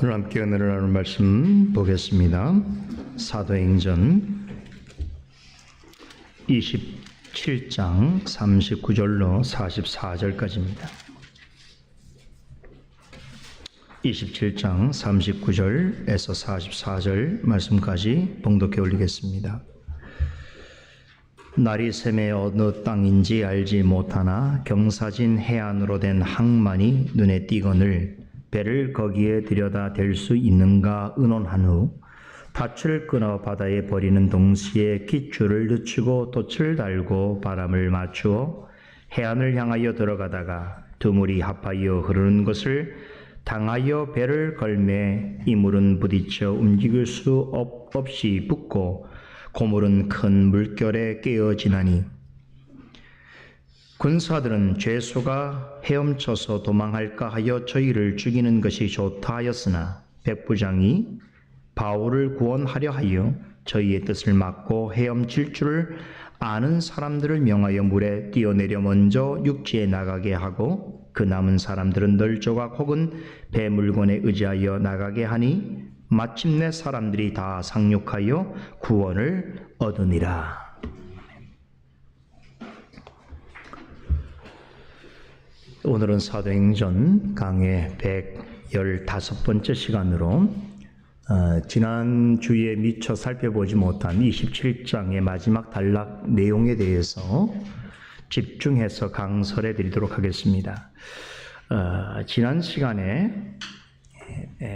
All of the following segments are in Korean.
오늘 함께 은혜를 나눌 말씀 보겠습니다. 사도행전 27장 39절로 44절까지입니다. 27장 39절에서 44절 말씀까지 봉독해 올리겠습니다. 날이 새매 어느 땅인지 알지 못하나 경사진 해안으로 된 항만이 눈에 띄거늘 배를 거기에 들여다 댈 수 있는가 의논한 후 닻을 끊어 바다에 버리는 동시에 깃줄을 늦추고 돛을 달고 바람을 맞추어 해안을 향하여 들어가다가 두물이 합하여 흐르는 것을 당하여 배를 걸매 이물은 부딪혀 움직일 수 없이 붙고 고물은 큰 물결에 깨어지나니 군사들은 죄수가 헤엄쳐서 도망할까 하여 저희를 죽이는 것이 좋다 하였으나 백부장이 바울을 구원하려 하여 저희의 뜻을 막고 헤엄칠 줄을 아는 사람들을 명하여 물에 뛰어내려 먼저 육지에 나가게 하고 그 남은 사람들은 널조각 혹은 배 물건에 의지하여 나가게 하니 마침내 사람들이 다 상륙하여 구원을 얻으니라. 오늘은 사도행전 강해 115번째 시간으로 지난 주에 미처 살펴보지 못한 27장의 마지막 단락 내용에 대해서 집중해서 강설해 드리도록 하겠습니다. 지난 시간에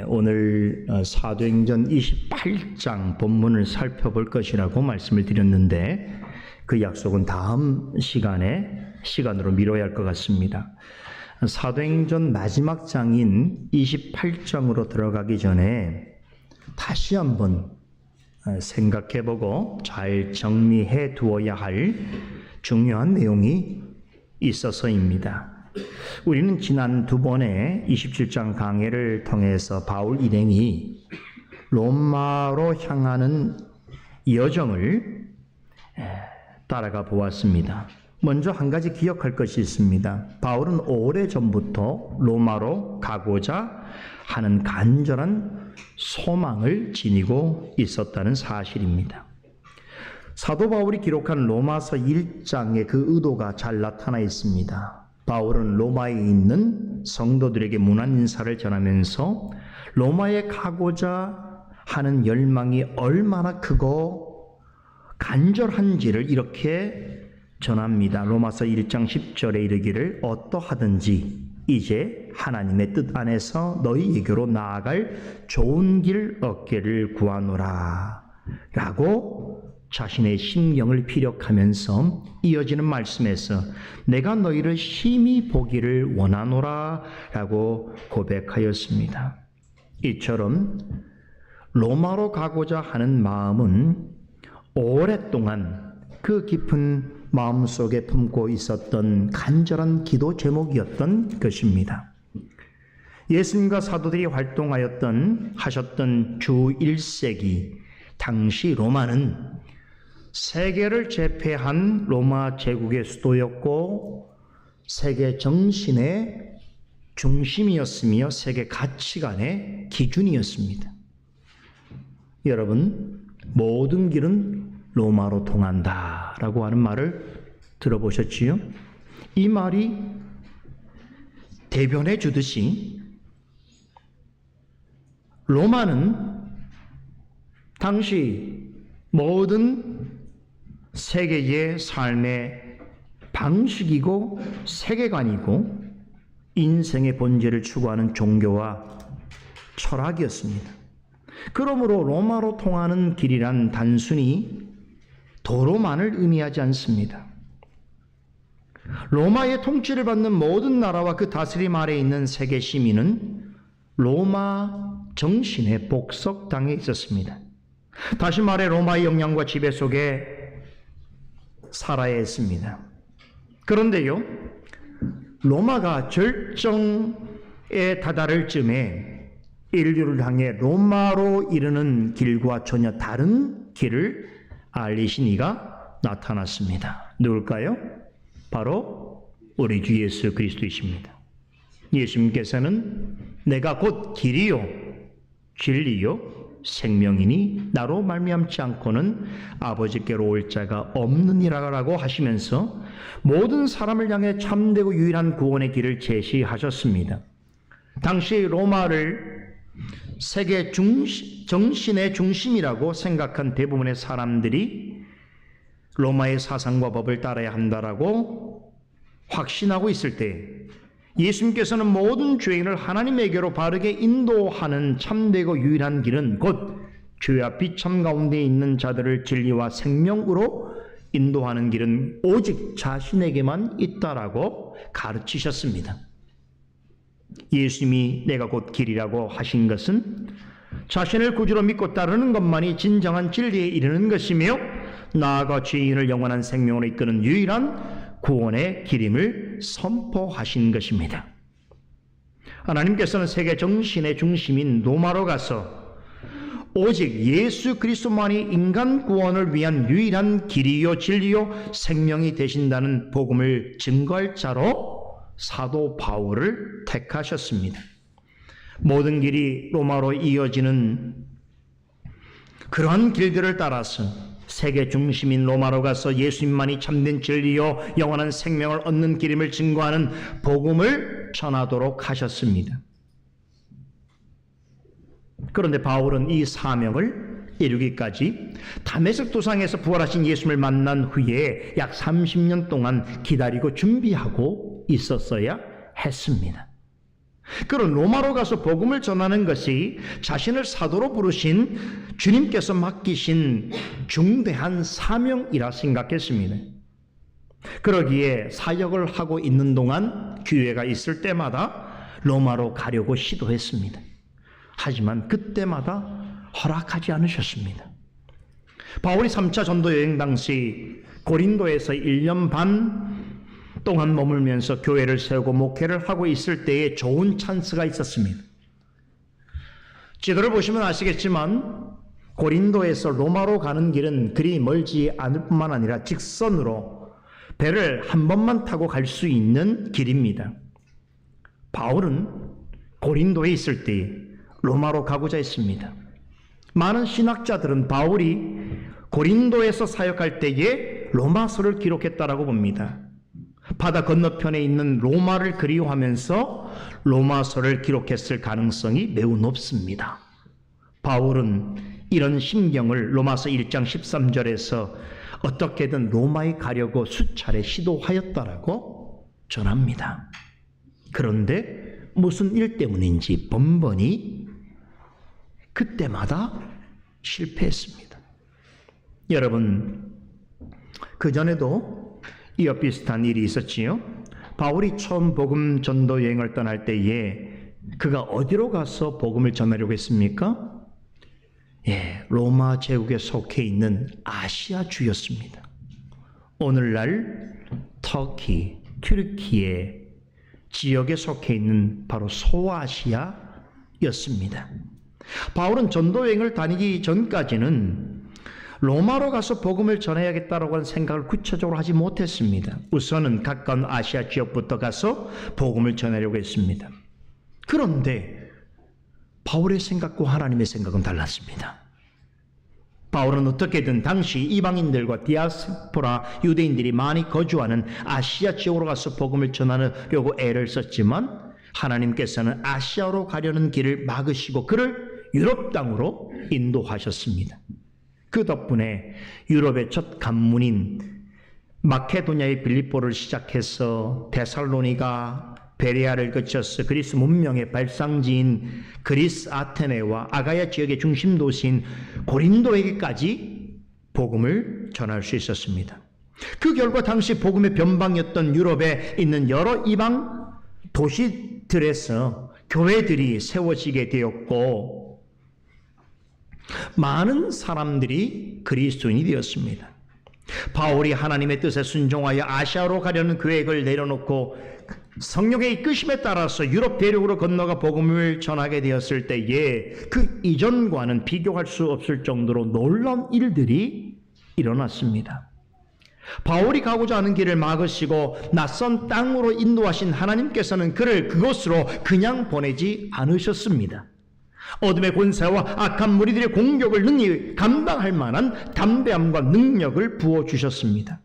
오늘 사도행전 28장 본문을 살펴볼 것이라고 말씀을 드렸는데 그 약속은 다음 시간으로 미뤄야 할 것 같습니다. 사도행전 마지막 장인 28장으로 들어가기 전에 다시 한번 생각해보고 잘 정리해 두어야 할 중요한 내용이 있어서입니다. 우리는 지난 두 번의 27장 강해를 통해서 바울 일행이 로마로 향하는 여정을 따라가 보았습니다. 먼저 한 가지 기억할 것이 있습니다. 바울은 오래전부터 로마로 가고자 하는 간절한 소망을 지니고 있었다는 사실입니다. 사도 바울이 기록한 로마서 1장의 그 의도가 잘 나타나 있습니다. 바울은 로마에 있는 성도들에게 문안 인사를 전하면서 로마에 가고자 하는 열망이 얼마나 크고 간절한지를 이렇게 전합니다. 로마서 1장 10절에 이르기를 어떠하든지 이제 하나님의 뜻 안에서 너희에게로 나아갈 좋은 길 얻기를 구하노라 라고 자신의 심경을 피력하면서 이어지는 말씀에서 내가 너희를 심히 보기를 원하노라 라고 고백하였습니다. 이처럼 로마로 가고자 하는 마음은 오랫동안 그 깊은 마음속에 품고 있었던 간절한 기도 제목이었던 것입니다. 예수님과 사도들이 하셨던 주 1세기 당시 로마는 세계를 제패한 로마 제국의 수도였고 세계 정신의 중심이었으며 세계 가치관의 기준이었습니다. 여러분, 모든 길은 로마로 통한다 라고 하는 말을 들어보셨지요? 이 말이 대변해 주듯이 로마는 당시 모든 세계의 삶의 방식이고 세계관이고 인생의 본질을 추구하는 종교와 철학이었습니다. 그러므로 로마로 통하는 길이란 단순히 도로만을 의미하지 않습니다. 로마의 통치를 받는 모든 나라와 그 다스림 아래에 있는 세계 시민은 로마 정신에 복속당해 있었습니다. 다시 말해 로마의 영향과 지배 속에 살아야 했습니다. 그런데요, 로마가 절정에 다다를 쯤에 인류를 향해 로마로 이르는 길과 전혀 다른 길을 알리신 이가 나타났습니다. 누굴까요? 바로 우리 주 예수 그리스도이십니다. 예수님께서는 내가 곧 길이요 진리요 생명이니 나로 말미암지 않고는 아버지께로 올 자가 없느니라고 하시면서 모든 사람을 향해 참되고 유일한 구원의 길을 제시하셨습니다. 당시 로마를 세계 정신의 중심이라고 생각한 대부분의 사람들이 로마의 사상과 법을 따라야 한다라고 확신하고 있을 때 예수님께서는 모든 죄인을 하나님에게로 바르게 인도하는 참되고 유일한 길은 곧 죄와 비참 가운데 있는 자들을 진리와 생명으로 인도하는 길은 오직 자신에게만 있다라고 가르치셨습니다. 예수님이 내가 곧 길이라고 하신 것은 자신을 구주로 믿고 따르는 것만이 진정한 진리에 이르는 것이며 나아가 죄인을 영원한 생명으로 이끄는 유일한 구원의 길임을 선포하신 것입니다. 하나님께서는 세계 정신의 중심인 로마로 가서 오직 예수 그리스도만이 인간 구원을 위한 유일한 길이요 진리요 생명이 되신다는 복음을 증거할 자로 사도 바울을 택하셨습니다. 모든 길이 로마로 이어지는 그러한 길들을 따라서 세계 중심인 로마로 가서 예수님만이 참된 진리요 영원한 생명을 얻는 길임을 증거하는 복음을 전하도록 하셨습니다. 그런데 바울은 이 사명을 이루기까지 다메섹 도상에서 부활하신 예수님을 만난 후에 약 30년 동안 기다리고 준비하고 있었어야 했습니다. 그런 로마로 가서 복음을 전하는 것이 자신을 사도로 부르신 주님께서 맡기신 중대한 사명이라 생각했습니다. 그러기에 사역을 하고 있는 동안 기회가 있을 때마다 로마로 가려고 시도했습니다. 하지만 그때마다 허락하지 않으셨습니다. 바울이 3차 전도 여행 당시 고린도에서 1년 반 동안 머물면서 교회를 세우고 목회를 하고 있을 때에 좋은 찬스가 있었습니다. 지도를 보시면 아시겠지만 고린도에서 로마로 가는 길은 그리 멀지 않을 뿐만 아니라 직선으로 배를 한 번만 타고 갈 수 있는 길입니다. 바울은 고린도에 있을 때 로마로 가고자 했습니다. 많은 신학자들은 바울이 고린도에서 사역할 때에 로마서를 기록했다라고 봅니다. 바다 건너편에 있는 로마를 그리워하면서 로마서를 기록했을 가능성이 매우 높습니다. 바울은 이런 심경을 로마서 1장 13절에서 어떻게든 로마에 가려고 수차례 시도하였다라고 전합니다. 그런데 무슨 일 때문인지 번번이 그때마다 실패했습니다. 여러분, 그전에도 이와 비슷한 일이 있었지요. 바울이 처음 복음 전도 여행을 떠날 때에 그가 어디로 가서 복음을 전하려고 했습니까? 로마 제국에 속해 있는 아시아주였습니다. 오늘날 터키, 튀르키예 지역에 속해 있는 바로 소아시아였습니다. 바울은 전도 여행을 다니기 전까지는 로마로 가서 복음을 전해야겠다라고 하는 생각을 구체적으로 하지 못했습니다. 우선은 가까운 아시아 지역부터 가서 복음을 전하려고 했습니다. 그런데 바울의 생각과 하나님의 생각은 달랐습니다. 바울은 어떻게든 당시 이방인들과 디아스포라 유대인들이 많이 거주하는 아시아 지역으로 가서 복음을 전하려고 애를 썼지만 하나님께서는 아시아로 가려는 길을 막으시고 그를 유럽 땅으로 인도하셨습니다. 그 덕분에 유럽의 첫 관문인 마케도냐의 빌립보를 시작해서 데살로니가, 베레아를 거쳐서 그리스 문명의 발상지인 그리스 아테네와 아가야 지역의 중심 도시인 고린도에게까지 복음을 전할 수 있었습니다. 그 결과 당시 복음의 변방이었던 유럽에 있는 여러 이방 도시들에서 교회들이 세워지게 되었고 많은 사람들이 그리스도인이 되었습니다. 바울이 하나님의 뜻에 순종하여 아시아로 가려는 계획을 내려놓고 성령의 이끄심에 따라서 유럽 대륙으로 건너가 복음을 전하게 되었을 때에 그 이전과는 비교할 수 없을 정도로 놀라운 일들이 일어났습니다. 바울이 가고자 하는 길을 막으시고 낯선 땅으로 인도하신 하나님께서는 그를 그곳으로 그냥 보내지 않으셨습니다. 어둠의 권세와 악한 무리들의 공격을 능히 감당할 만한 담대함과 능력을 부어주셨습니다.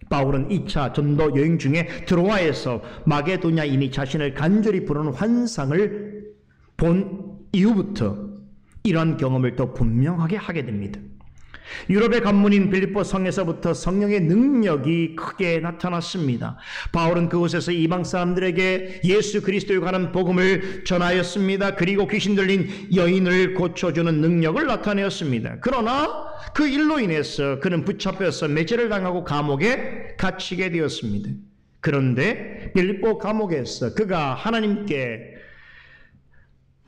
바울은 2차 전도 여행 중에 드로아에서 마게도냐인이 자신을 간절히 부르는 환상을 본 이후부터 이러한 경험을 더 분명하게 하게 됩니다. 유럽의 관문인 빌립보 성에서부터 성령의 능력이 크게 나타났습니다. 바울은 그곳에서 이방 사람들에게 예수 그리스도에 관한 복음을 전하였습니다. 그리고 귀신 들린 여인을 고쳐주는 능력을 나타내었습니다. 그러나 그 일로 인해서 그는 붙잡혀서 매제를 당하고 감옥에 갇히게 되었습니다. 그런데 빌립보 감옥에서 그가 하나님께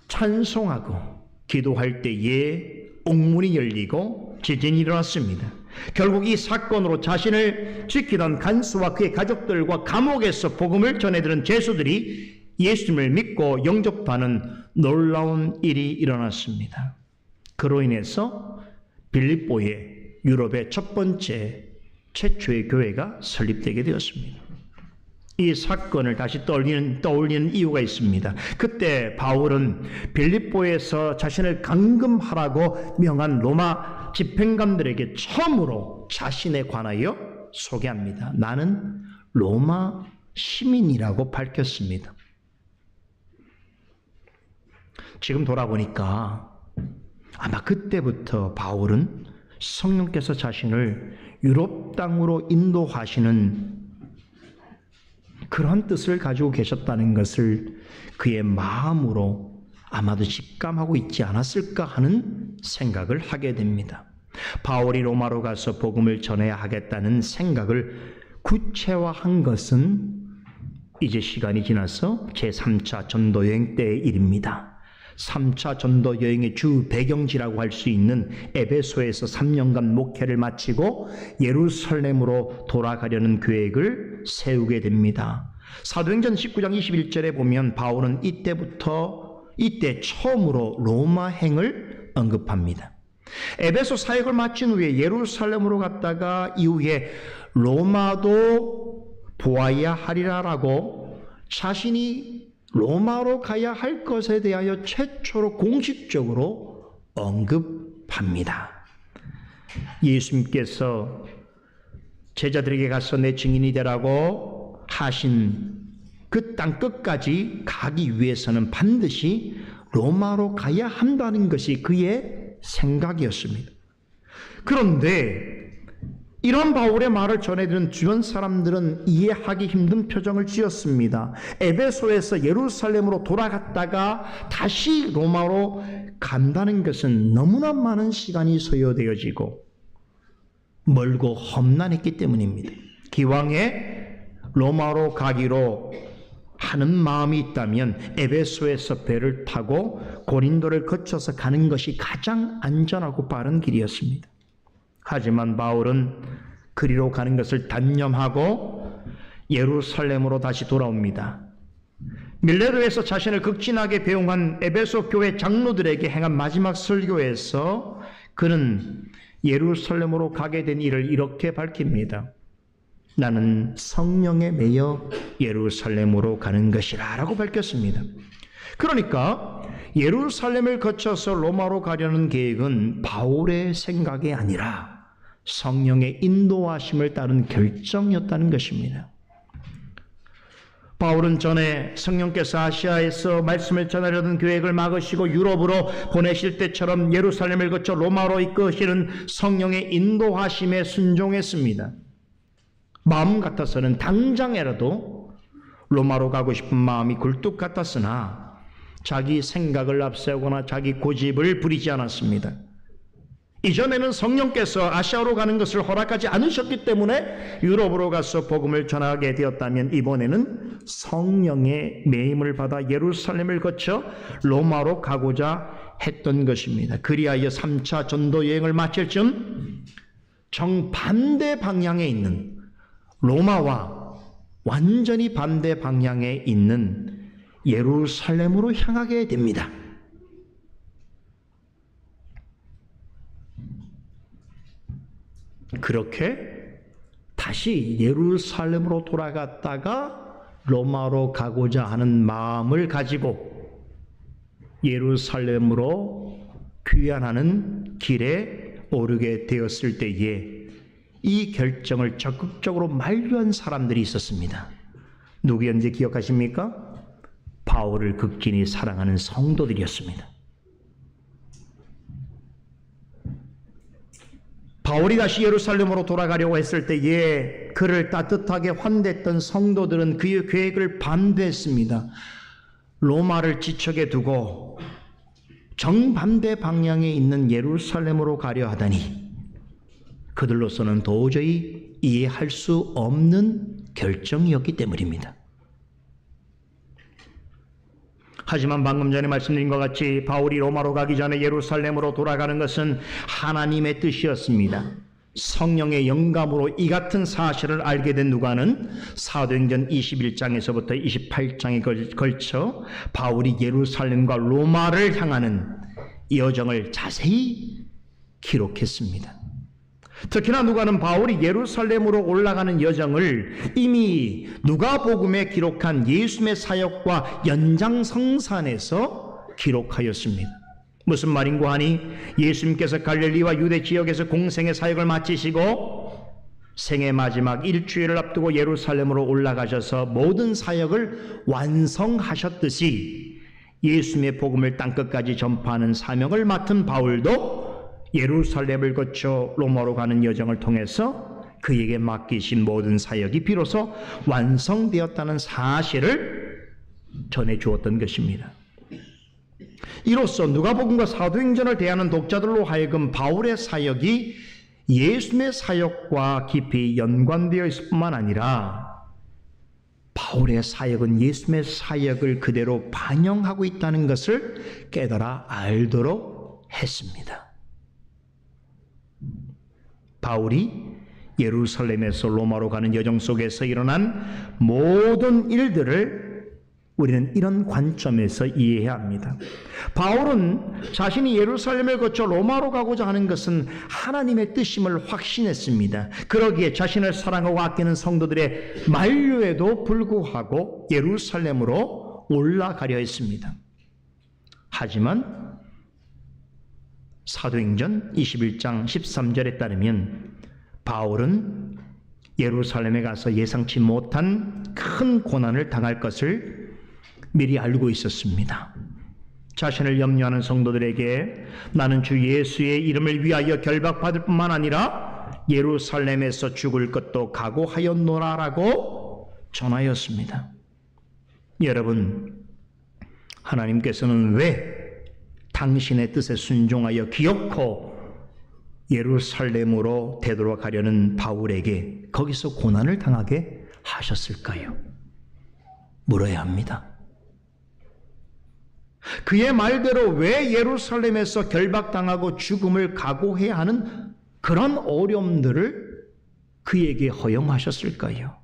찬송하고 기도할 때에 옥문이 열리고 지진이 일어났습니다. 결국 이 사건으로 자신을 지키던 간수와 그의 가족들과 감옥에서 복음을 전해들은 죄수들이 예수님을 믿고 영접하는 놀라운 일이 일어났습니다. 그로 인해서 빌립보에 유럽의 첫 번째 최초의 교회가 설립되게 되었습니다. 이 사건을 다시 떠올리는 이유가 있습니다. 그때 바울은 빌립보에서 자신을 감금하라고 명한 로마 집행관들에게 처음으로 자신에 관하여 소개합니다. 나는 로마 시민이라고 밝혔습니다. 지금 돌아보니까 아마 그때부터 바울은 성령께서 자신을 유럽 땅으로 인도하시는 그런 뜻을 가지고 계셨다는 것을 그의 마음으로 아마도 직감하고 있지 않았을까 하는 생각을 하게 됩니다. 바울이 로마로 가서 복음을 전해야 하겠다는 생각을 구체화한 것은 이제 시간이 지나서 제3차 전도여행 때의 일입니다. 3차 전도 여행의 주 배경지라고 할 수 있는 에베소에서 3년간 목회를 마치고 예루살렘으로 돌아가려는 계획을 세우게 됩니다. 사도행전 19장 21절에 보면 바울은 이때 처음으로 로마행을 언급합니다. 에베소 사역을 마친 후에 예루살렘으로 갔다가 이후에 로마도 보아야 하리라라고 자신이 로마로 가야 할 것에 대하여 최초로 공식적으로 언급합니다. 예수님께서 제자들에게 가서 내 증인이 되라고 하신 그 땅 끝까지 가기 위해서는 반드시 로마로 가야 한다는 것이 그의 생각이었습니다. 그런데 이런 바울의 말을 전해들은 주변 사람들은 이해하기 힘든 표정을 지었습니다. 에베소에서 예루살렘으로 돌아갔다가 다시 로마로 간다는 것은 너무나 많은 시간이 소요되어지고 멀고 험난했기 때문입니다. 기왕에 로마로 가기로 하는 마음이 있다면 에베소에서 배를 타고 고린도를 거쳐서 가는 것이 가장 안전하고 빠른 길이었습니다. 하지만 바울은 그리로 가는 것을 단념하고 예루살렘으로 다시 돌아옵니다. 밀레도에서 자신을 극진하게 배웅한 에베소 교회 장로들에게 행한 마지막 설교에서 그는 예루살렘으로 가게 된 일을 이렇게 밝힙니다. 나는 성령에 매여 예루살렘으로 가는 것이라 라고 밝혔습니다. 그러니까 예루살렘을 거쳐서 로마로 가려는 계획은 바울의 생각이 아니라 성령의 인도하심을 따른 결정이었다는 것입니다. 바울은 전에 성령께서 아시아에서 말씀을 전하려던 계획을 막으시고 유럽으로 보내실 때처럼 예루살렘을 거쳐 로마로 이끄시는 성령의 인도하심에 순종했습니다. 마음 같아서는 당장이라도 로마로 가고 싶은 마음이 굴뚝 같았으나 자기 생각을 앞세우거나 자기 고집을 부리지 않았습니다. 이전에는 성령께서 아시아로 가는 것을 허락하지 않으셨기 때문에 유럽으로 가서 복음을 전하게 되었다면 이번에는 성령의 매임을 받아 예루살렘을 거쳐 로마로 가고자 했던 것입니다. 그리하여 3차 전도 여행을 마칠 즈음 정반대 방향에 있는 로마와 완전히 반대 방향에 있는 예루살렘으로 향하게 됩니다. 그렇게 다시 예루살렘으로 돌아갔다가 로마로 가고자 하는 마음을 가지고 예루살렘으로 귀환하는 길에 오르게 되었을 때에 이 결정을 적극적으로 만류한 사람들이 있었습니다. 누구였는지 기억하십니까? 바울을 극진히 사랑하는 성도들이었습니다. 바울이 다시 예루살렘으로 돌아가려고 했을 때에 그를 따뜻하게 환대했던 성도들은 그의 계획을 반대했습니다. 로마를 지척에 두고 정반대 방향에 있는 예루살렘으로 가려 하다니 그들로서는 도저히 이해할 수 없는 결정이었기 때문입니다. 하지만 방금 전에 말씀드린 것 같이 바울이 로마로 가기 전에 예루살렘으로 돌아가는 것은 하나님의 뜻이었습니다. 성령의 영감으로 이 같은 사실을 알게 된 누가는 사도행전 21장에서부터 28장에 걸쳐 바울이 예루살렘과 로마를 향하는 여정을 자세히 기록했습니다. 특히나 누가는 바울이 예루살렘으로 올라가는 여정을 이미 누가복음에 기록한 예수님의 사역과 연장성산에서 기록하였습니다. 무슨 말인고 하니 예수님께서 갈릴리와 유대 지역에서 공생의 사역을 마치시고 생애 마지막 일주일을 앞두고 예루살렘으로 올라가셔서 모든 사역을 완성하셨듯이 예수님의 복음을 땅끝까지 전파하는 사명을 맡은 바울도 예루살렘을 거쳐 로마로 가는 여정을 통해서 그에게 맡기신 모든 사역이 비로소 완성되었다는 사실을 전해주었던 것입니다. 이로써 누가복음과 사도행전을 대하는 독자들로 하여금 바울의 사역이 예수님의 사역과 깊이 연관되어 있을 뿐만 아니라 바울의 사역은 예수님의 사역을 그대로 반영하고 있다는 것을 깨달아 알도록 했습니다. 바울이 예루살렘에서 로마로 가는 여정 속에서 일어난 모든 일들을 우리는 이런 관점에서 이해해야 합니다. 바울은 자신이 예루살렘을 거쳐 로마로 가고자 하는 것은 하나님의 뜻임을 확신했습니다. 그러기에 자신을 사랑하고 아끼는 성도들의 만류에도 불구하고 예루살렘으로 올라가려 했습니다. 하지만 사도행전 21장 13절에 따르면 바울은 예루살렘에 가서 예상치 못한 큰 고난을 당할 것을 미리 알고 있었습니다. 자신을 염려하는 성도들에게 나는 주 예수의 이름을 위하여 결박받을 뿐만 아니라 예루살렘에서 죽을 것도 각오하였노라라고 전하였습니다. 여러분, 하나님께서는 왜 당신의 뜻에 순종하여 기어코 예루살렘으로 되돌아가려는 바울에게 거기서 고난을 당하게 하셨을까요? 물어야 합니다. 그의 말대로 왜 예루살렘에서 결박당하고 죽음을 각오해야 하는 그런 어려움들을 그에게 허용하셨을까요?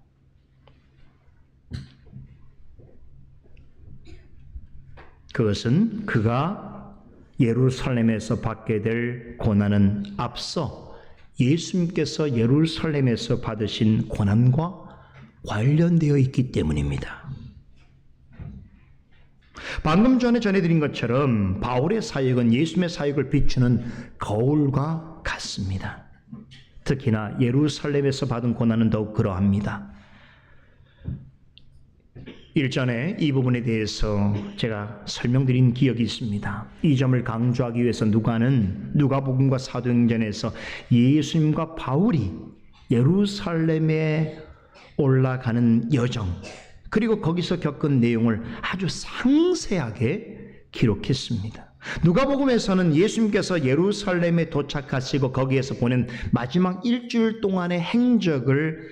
그것은 그가 예루살렘에서 받게 될 고난은 앞서 예수님께서 예루살렘에서 받으신 고난과 관련되어 있기 때문입니다. 방금 전에 전해드린 것처럼 바울의 사역은 예수님의 사역을 비추는 거울과 같습니다. 특히나 예루살렘에서 받은 고난은 더욱 그러합니다. 일전에 이 부분에 대해서 제가 설명드린 기억이 있습니다. 이 점을 강조하기 위해서 누가는 누가복음과 사도행전에서 예수님과 바울이 예루살렘에 올라가는 여정 그리고 거기서 겪은 내용을 아주 상세하게 기록했습니다. 누가복음에서는 예수님께서 예루살렘에 도착하시고 거기에서 보낸 마지막 일주일 동안의 행적을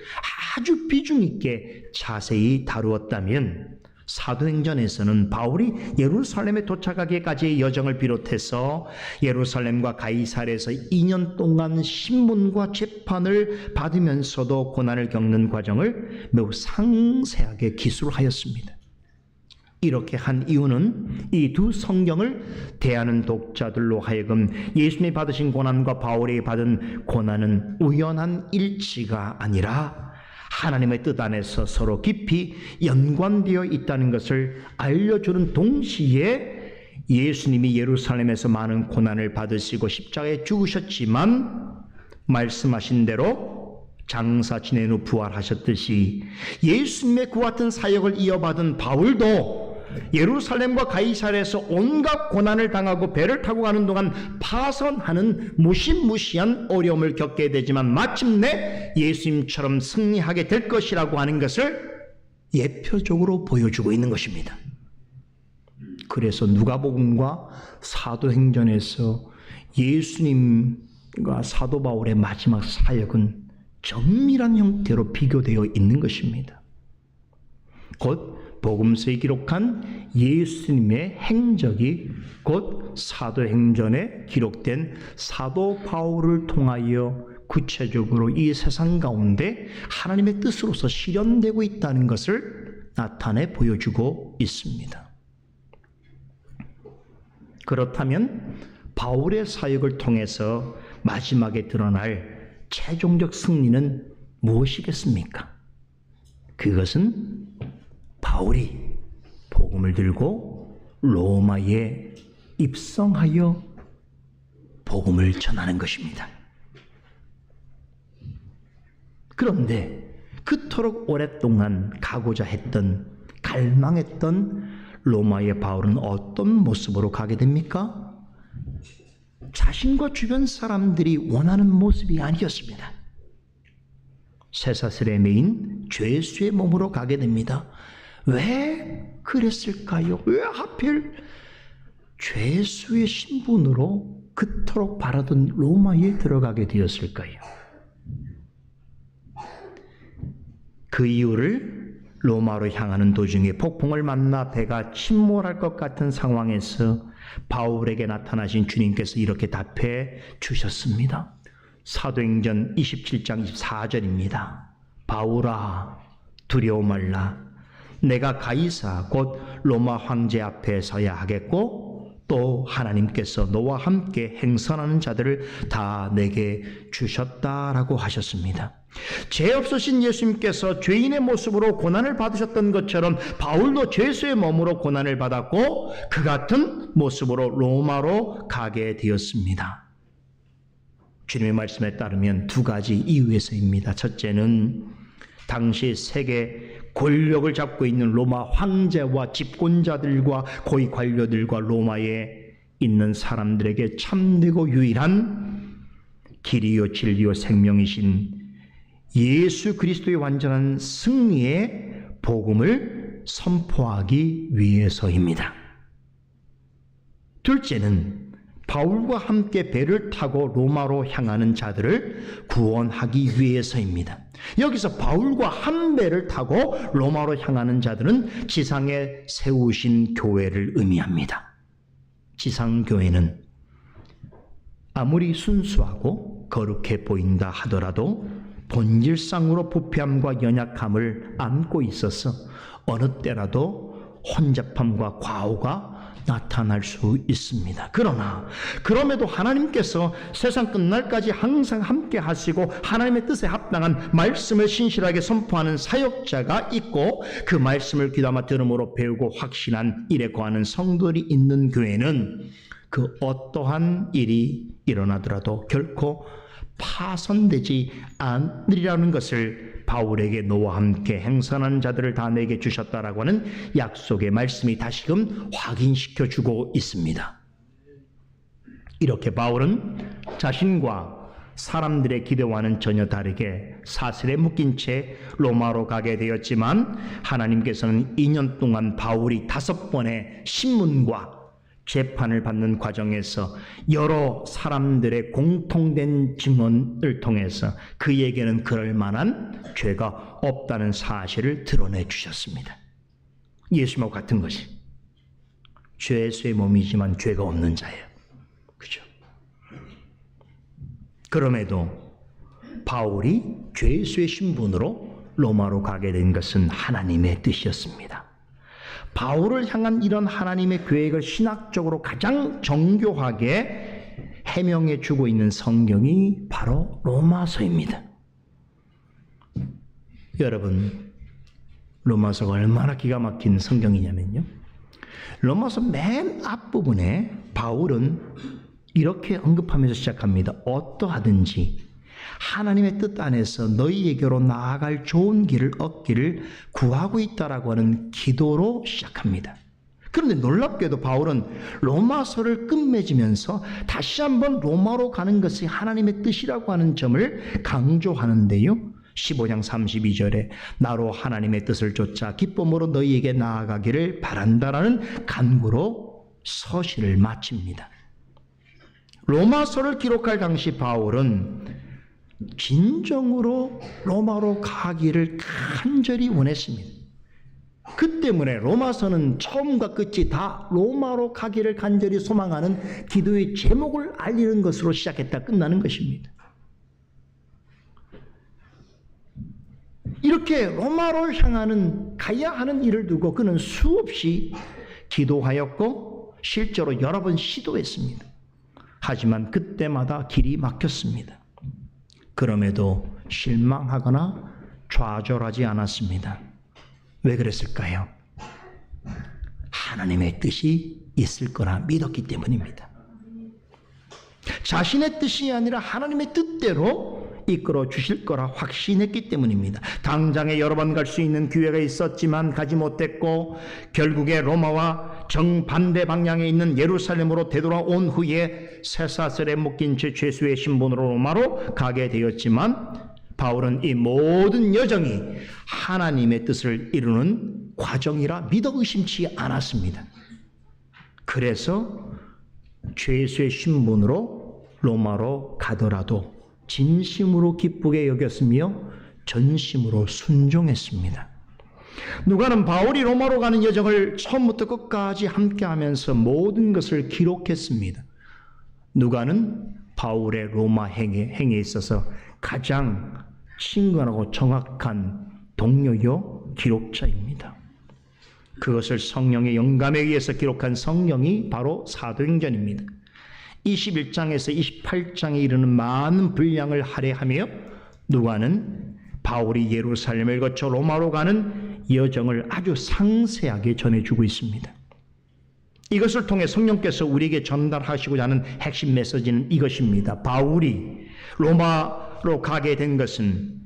아주 비중 있게 자세히 다루었다면 사도행전에서는 바울이 예루살렘에 도착하기까지의 여정을 비롯해서 예루살렘과 가이사랴에서 2년 동안 신문과 재판을 받으면서도 고난을 겪는 과정을 매우 상세하게 기술하였습니다. 이렇게 한 이유는 이 두 성경을 대하는 독자들로 하여금 예수님이 받으신 고난과 바울이 받은 고난은 우연한 일치가 아니라 하나님의 뜻 안에서 서로 깊이 연관되어 있다는 것을 알려주는 동시에 예수님이 예루살렘에서 많은 고난을 받으시고 십자가에 죽으셨지만 말씀하신 대로 장사 지낸 후 부활하셨듯이 예수님의 그와 같은 사역을 이어받은 바울도 예루살렘과 가이사랴에서 온갖 고난을 당하고 배를 타고 가는 동안 파선하는 무시무시한 어려움을 겪게 되지만 마침내 예수님처럼 승리하게 될 것이라고 하는 것을 예표적으로 보여주고 있는 것입니다. 그래서 누가복음과 사도행전에서 예수님과 사도 바울의 마지막 사역은 정밀한 형태로 비교되어 있는 것입니다. 곧 복음서에 기록한 예수님의 행적이 곧 사도행전에 기록된 사도 바울을 통하여 구체적으로 이 세상 가운데 하나님의 뜻으로서 실현되고 있다는 것을 나타내 보여주고 있습니다. 그렇다면 바울의 사역을 통해서 마지막에 드러날 최종적 승리는 무엇이겠습니까? 그것은 바울이 복음을 들고 로마에 입성하여 복음을 전하는 것입니다. 그런데 그토록 오랫동안 가고자 했던, 갈망했던 로마의 바울은 어떤 모습으로 가게 됩니까? 자신과 주변 사람들이 원하는 모습이 아니었습니다. 쇠사슬에 매인 죄수의 몸으로 가게 됩니다. 왜 그랬을까요? 왜 하필 죄수의 신분으로 그토록 바라던 로마에 들어가게 되었을까요? 그 이유를 로마로 향하는 도중에 폭풍을 만나 배가 침몰할 것 같은 상황에서 바울에게 나타나신 주님께서 이렇게 답해 주셨습니다. 사도행전 27장 24절입니다. 바울아 두려워 말라. 내가 가이사 곧 로마 황제 앞에 서야 하겠고 또 하나님께서 너와 함께 행선하는 자들을 다 내게 주셨다라고 하셨습니다. 죄 없으신 예수님께서 죄인의 모습으로 고난을 받으셨던 것처럼 바울도 죄수의 몸으로 고난을 받았고 그 같은 모습으로 로마로 가게 되었습니다. 주님의 말씀에 따르면 두 가지 이유에서입니다. 첫째는 당시 세계 권력을 잡고 있는 로마 황제와 집권자들과 고위 관료들과 로마에 있는 사람들에게 참되고 유일한 길이요 진리요 생명이신 예수 그리스도의 완전한 승리의 복음을 선포하기 위해서입니다. 둘째는 바울과 함께 배를 타고 로마로 향하는 자들을 구원하기 위해서입니다. 여기서 바울과 한 배를 타고 로마로 향하는 자들은 지상에 세우신 교회를 의미합니다. 지상교회는 아무리 순수하고 거룩해 보인다 하더라도 본질상으로 부패함과 연약함을 안고 있어서 어느 때라도 혼잡함과 과오가 나타날 수 있습니다. 그럼에도 하나님께서 세상 끝날까지 항상 함께 하시고 하나님의 뜻에 합당한 말씀을 신실하게 선포하는 사역자가 있고 그 말씀을 귀담아 들음으로 배우고 확신한 일에 거하는 성도들이 있는 교회는 그 어떠한 일이 일어나더라도 결코 파손되지 않으리라는 것을 바울에게 너와 함께 행선하는 자들을 다 내게 주셨다라고 하는 약속의 말씀이 다시금 확인시켜 주고 있습니다. 이렇게 바울은 자신과 사람들의 기대와는 전혀 다르게 사슬에 묶인 채 로마로 가게 되었지만 하나님께서는 2년 동안 바울이 5번의 신문과 재판을 받는 과정에서 여러 사람들의 공통된 증언을 통해서 그에게는 그럴 만한 죄가 없다는 사실을 드러내 주셨습니다. 예수님과 같은 것이 죄수의 몸이지만 죄가 없는 자예요. 그죠? 그럼에도 바울이 죄수의 신분으로 로마로 가게 된 것은 하나님의 뜻이었습니다. 바울을 향한 이런 하나님의 계획을 신학적으로 가장 정교하게 해명해 주고 있는 성경이 바로 로마서입니다. 여러분, 로마서가 얼마나 기가 막힌 성경이냐면요. 로마서 맨 앞부분에 바울은 이렇게 언급하면서 시작합니다. 어떠하든지 하나님의 뜻 안에서 너희에게로 나아갈 좋은 길을 얻기를 구하고 있다라고 하는 기도로 시작합니다. 그런데 놀랍게도 바울은 로마서를 끝맺으면서 다시 한번 로마로 가는 것이 하나님의 뜻이라고 하는 점을 강조하는데요. 15장 32절에 나로 하나님의 뜻을 좇아 기쁨으로 너희에게 나아가기를 바란다라는 간구로 서신을 마칩니다. 로마서를 기록할 당시 바울은 진정으로 로마로 가기를 간절히 원했습니다. 그 때문에 로마서는 처음과 끝이 다 로마로 가기를 간절히 소망하는 기도의 제목을 알리는 것으로 시작했다 끝나는 것입니다. 이렇게 로마로 향하는 가야 하는 일을 두고 그는 수없이 기도하였고 실제로 여러 번 시도했습니다. 하지만 그때마다 길이 막혔습니다. 그럼에도 실망하거나 좌절하지 않았습니다. 왜 그랬을까요? 하나님의 뜻이 있을 거라 믿었기 때문입니다. 자신의 뜻이 아니라 하나님의 뜻대로 이끌어 주실 거라 확신했기 때문입니다. 당장에 여러 번 갈 수 있는 기회가 있었지만 가지 못했고 결국에 로마와 정반대 방향에 있는 예루살렘으로 되돌아온 후에 쇠사슬에 묶인 채 죄수의 신분으로 로마로 가게 되었지만 바울은 이 모든 여정이 하나님의 뜻을 이루는 과정이라 믿어 의심치 않았습니다. 그래서 죄수의 신분으로 로마로 가더라도 진심으로 기쁘게 여겼으며 전심으로 순종했습니다. 누가는 바울이 로마로 가는 여정을 처음부터 끝까지 함께하면서 모든 것을 기록했습니다. 누가는 바울의 로마 행에 있어서 가장 친근하고 정확한 동료요 기록자입니다. 그것을 성령의 영감에 의해서 기록한 성경이 바로 사도행전입니다. 21장에서 28장에 이르는 많은 분량을 할애하며 누가는 바울이 예루살렘을 거쳐 로마로 가는 여정을 아주 상세하게 전해주고 있습니다. 이것을 통해 성령께서 우리에게 전달하시고자 하는 핵심 메시지는 이것입니다. 바울이 로마로 가게 된 것은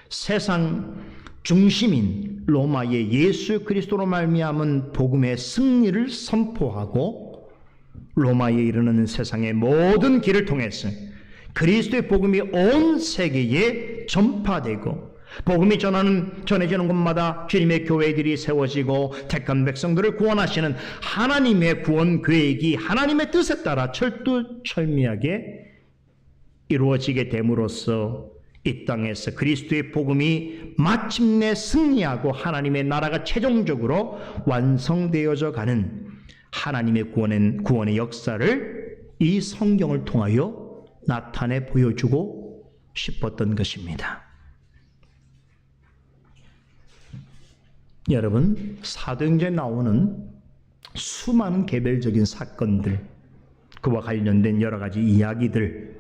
세상 중심인 로마의 예수 그리스도로 말미암은 복음의 승리를 선포하고 로마에 이르는 세상의 모든 길을 통해서 그리스도의 복음이 온 세계에 전파되고 복음이 전해지는 곳마다 주님의 교회들이 세워지고 택한 백성들을 구원하시는 하나님의 구원 계획이 하나님의 뜻에 따라 철두철미하게 이루어지게 됨으로써 이 땅에서 그리스도의 복음이 마침내 승리하고 하나님의 나라가 최종적으로 완성되어져 가는 하나님의 구원의 역사를 이 성경을 통하여 나타내 보여주고 싶었던 것입니다. 여러분, 사도행전에 나오는 수많은 개별적인 사건들, 그와 관련된 여러 가지 이야기들,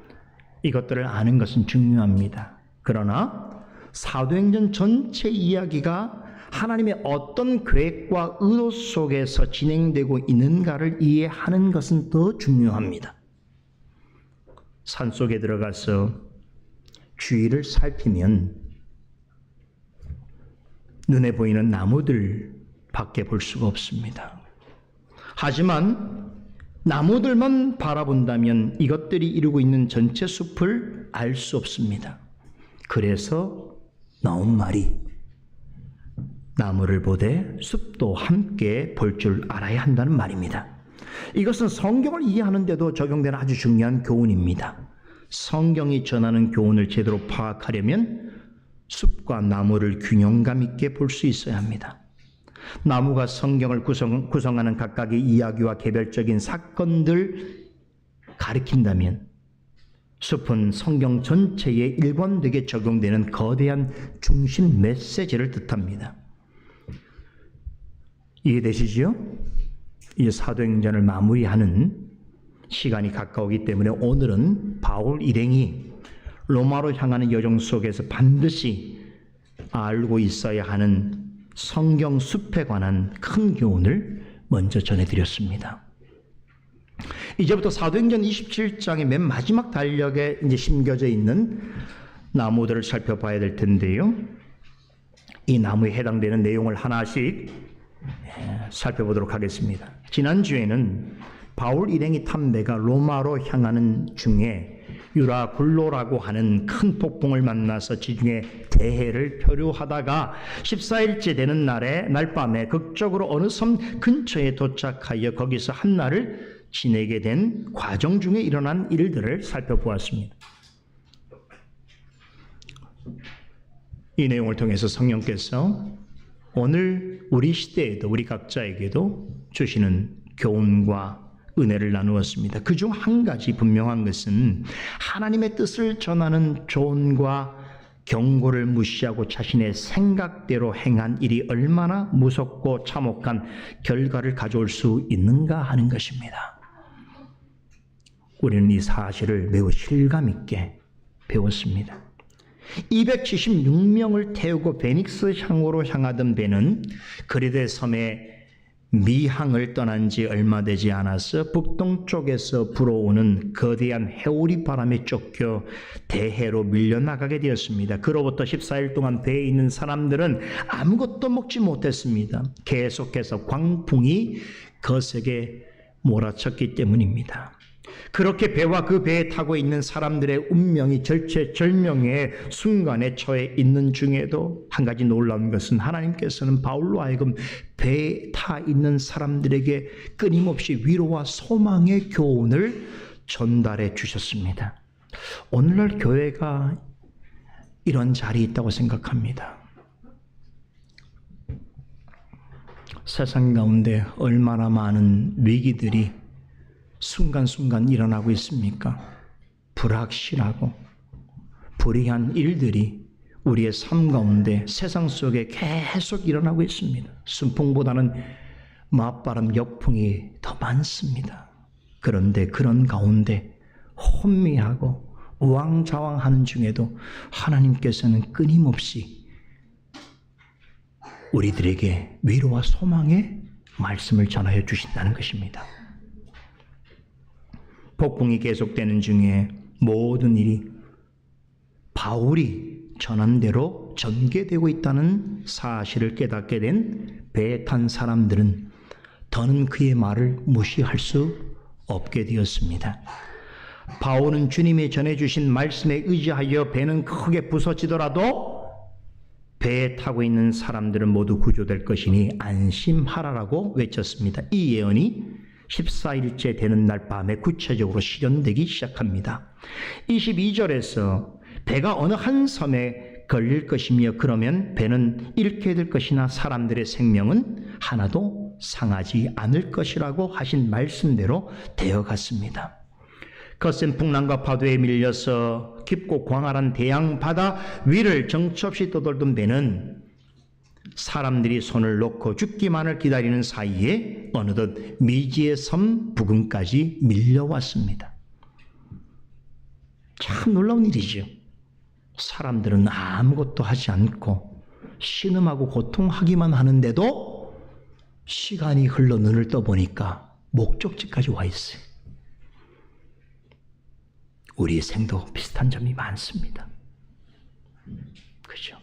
이것들을 아는 것은 중요합니다. 그러나 사도행전 전체 이야기가 하나님의 어떤 계획과 의도 속에서 진행되고 있는가를 이해하는 것은 더 중요합니다. 산속에 들어가서 주위를 살피면 눈에 보이는 나무들 밖에 볼 수가 없습니다. 하지만 나무들만 바라본다면 이것들이 이루고 있는 전체 숲을 알 수 없습니다. 그래서 나온 말이 나무를 보되 숲도 함께 볼 줄 알아야 한다는 말입니다. 이것은 성경을 이해하는 데도 적용되는 아주 중요한 교훈입니다. 성경이 전하는 교훈을 제대로 파악하려면 숲과 나무를 균형감 있게 볼 수 있어야 합니다. 나무가 성경을 구성하는 각각의 이야기와 개별적인 사건들 가리킨다면 숲은 성경 전체에 일관되게 적용되는 거대한 중심 메시지를 뜻합니다. 이해되시죠? 이 사도행전을 마무리하는 시간이 가까우기 때문에 오늘은 바울 일행이 로마로 향하는 여정 속에서 반드시 알고 있어야 하는 성경 숲에 관한 큰 교훈을 먼저 전해드렸습니다. 이제부터 사도행전 27장의 맨 마지막 달력에 이제 심겨져 있는 나무들을 살펴봐야 될 텐데요. 이 나무에 해당되는 내용을 하나씩 살펴보도록 하겠습니다. 지난주에는 바울 일행이 탄 배가 로마로 향하는 중에 유라굴로라고 하는 큰 폭풍을 만나서 지중해 대해를 표류하다가 14일째 되는 날밤에 극적으로 어느 섬 근처에 도착하여 거기서 한날을 지내게 된 과정 중에 일어난 일들을 살펴보았습니다. 이 내용을 통해서 성령께서 오늘 우리 시대에도 우리 각자에게도 주시는 교훈과 은혜를 나누었습니다. 그중 한 가지 분명한 것은 하나님의 뜻을 전하는 조언과 경고를 무시하고 자신의 생각대로 행한 일이 얼마나 무섭고 참혹한 결과를 가져올 수 있는가 하는 것입니다. 우리는 이 사실을 매우 실감 있게 배웠습니다. 276명을 태우고 베닉스 향으로 향하던 배는 그리데 섬에 미항을 떠난 지 얼마 되지 않아서 북동쪽에서 불어오는 거대한 해오리 바람에 쫓겨 대해로 밀려나가게 되었습니다. 그로부터 14일 동안 배에 있는 사람들은 아무것도 먹지 못했습니다. 계속해서 광풍이 거세게 몰아쳤기 때문입니다. 그렇게 배와 그 배에 타고 있는 사람들의 운명이 절체절명의 순간에 처해 있는 중에도 한 가지 놀라운 것은 하나님께서는 바울로 하여금 배에 타 있는 사람들에게 끊임없이 위로와 소망의 교훈을 전달해 주셨습니다. 오늘날 교회가 이런 자리에 있다고 생각합니다. 세상 가운데 얼마나 많은 위기들이 순간순간 일어나고 있습니까? 불확실하고 불의한 일들이 우리의 삶 가운데 세상 속에 계속 일어나고 있습니다. 순풍보다는 맞바람, 역풍이 더 많습니다. 그런데 그런 가운데 혼미하고 우왕좌왕하는 중에도 하나님께서는 끊임없이 우리들에게 위로와 소망의 말씀을 전하여 주신다는 것입니다. 폭풍이 계속되는 중에 모든 일이 바울이 전한 대로 전개되고 있다는 사실을 깨닫게 된 배에 탄 사람들은 더는 그의 말을 무시할 수 없게 되었습니다. 바울은 주님이 전해주신 말씀에 의지하여 배는 크게 부서지더라도 배에 타고 있는 사람들은 모두 구조될 것이니 안심하라라고 외쳤습니다. 이 예언이 14일째 되는 날 밤에 구체적으로 실현되기 시작합니다. 22절에서 배가 어느 한 섬에 걸릴 것이며 그러면 배는 잃게 될 것이나 사람들의 생명은 하나도 상하지 않을 것이라고 하신 말씀대로 되어갔습니다. 거센 풍랑과 파도에 밀려서 깊고 광활한 대양 바다 위를 정처없이 떠돌던 배는 사람들이 손을 놓고 죽기만을 기다리는 사이에 어느덧 미지의 섬 부근까지 밀려왔습니다. 참 놀라운 일이죠. 사람들은 아무것도 하지 않고 신음하고 고통하기만 하는데도 시간이 흘러 눈을 떠보니까 목적지까지 와 있어요. 우리의 생도 비슷한 점이 많습니다. 그죠?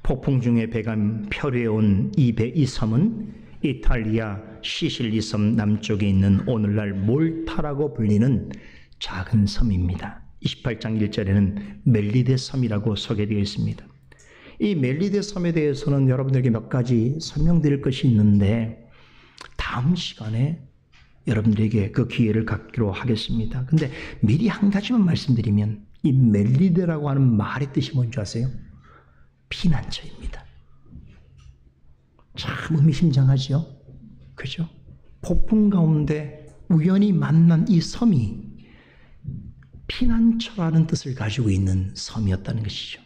폭풍 중에 배가 표류해온 이 섬은 이탈리아 시실리 섬 남쪽에 있는 오늘날 몰타라고 불리는 작은 섬입니다. 28장 1절에는 멜리데 섬이라고 소개되어 있습니다. 이 멜리데 섬에 대해서는 여러분들에게 몇 가지 설명드릴 것이 있는데 다음 시간에 여러분들에게 그 기회를 갖기로 하겠습니다. 근데 미리 한 가지만 말씀드리면 이 멜리데라고 하는 말의 뜻이 뭔지 아세요? 피난처입니다. 참 의미심장하죠? 그죠? 폭풍 가운데 우연히 만난 이 섬이 피난처라는 뜻을 가지고 있는 섬이었다는 것이죠.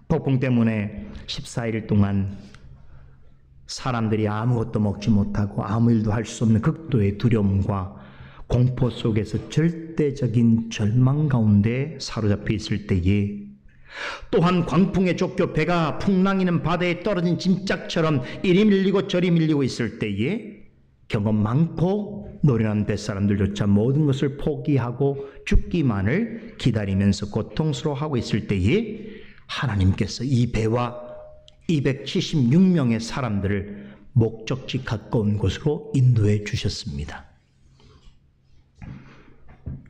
폭풍 때문에 14일 동안 사람들이 아무것도 먹지 못하고 아무 일도 할 수 없는 극도의 두려움과 공포 속에서 절대적인 절망 가운데 사로잡혀 있을 때에, 또한 광풍에 쫓겨 배가 풍랑이는 바다에 떨어진 짐짝처럼 이리 밀리고 저리 밀리고 있을 때에 경험 많고 노련한 뱃사람들조차 모든 것을 포기하고 죽기만을 기다리면서 고통스러워하고 있을 때에 하나님께서 이 배와 276명의 사람들을 목적지 가까운 곳으로 인도해 주셨습니다.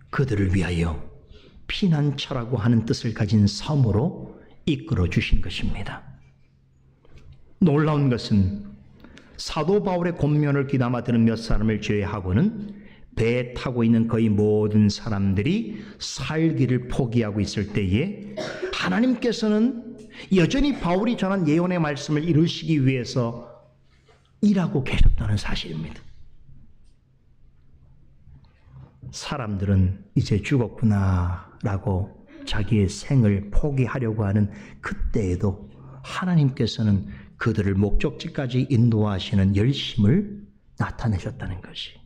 그들을 위하여 피난처라고 하는 뜻을 가진 섬으로 이끌어 주신 것입니다. 놀라운 것은 사도 바울의 권면을 귀담아 들은 몇 사람을 제외하고는 배에 타고 있는 거의 모든 사람들이 살기를 포기하고 있을 때에 하나님께서는 여전히 바울이 전한 예언의 말씀을 이루시기 위해서 일하고 계셨다는 사실입니다. 사람들은 이제 죽었구나 라고 자기의 생을 포기하려고 하는 그때에도 하나님께서는 그들을 목적지까지 인도하시는 열심을 나타내셨다는 것이.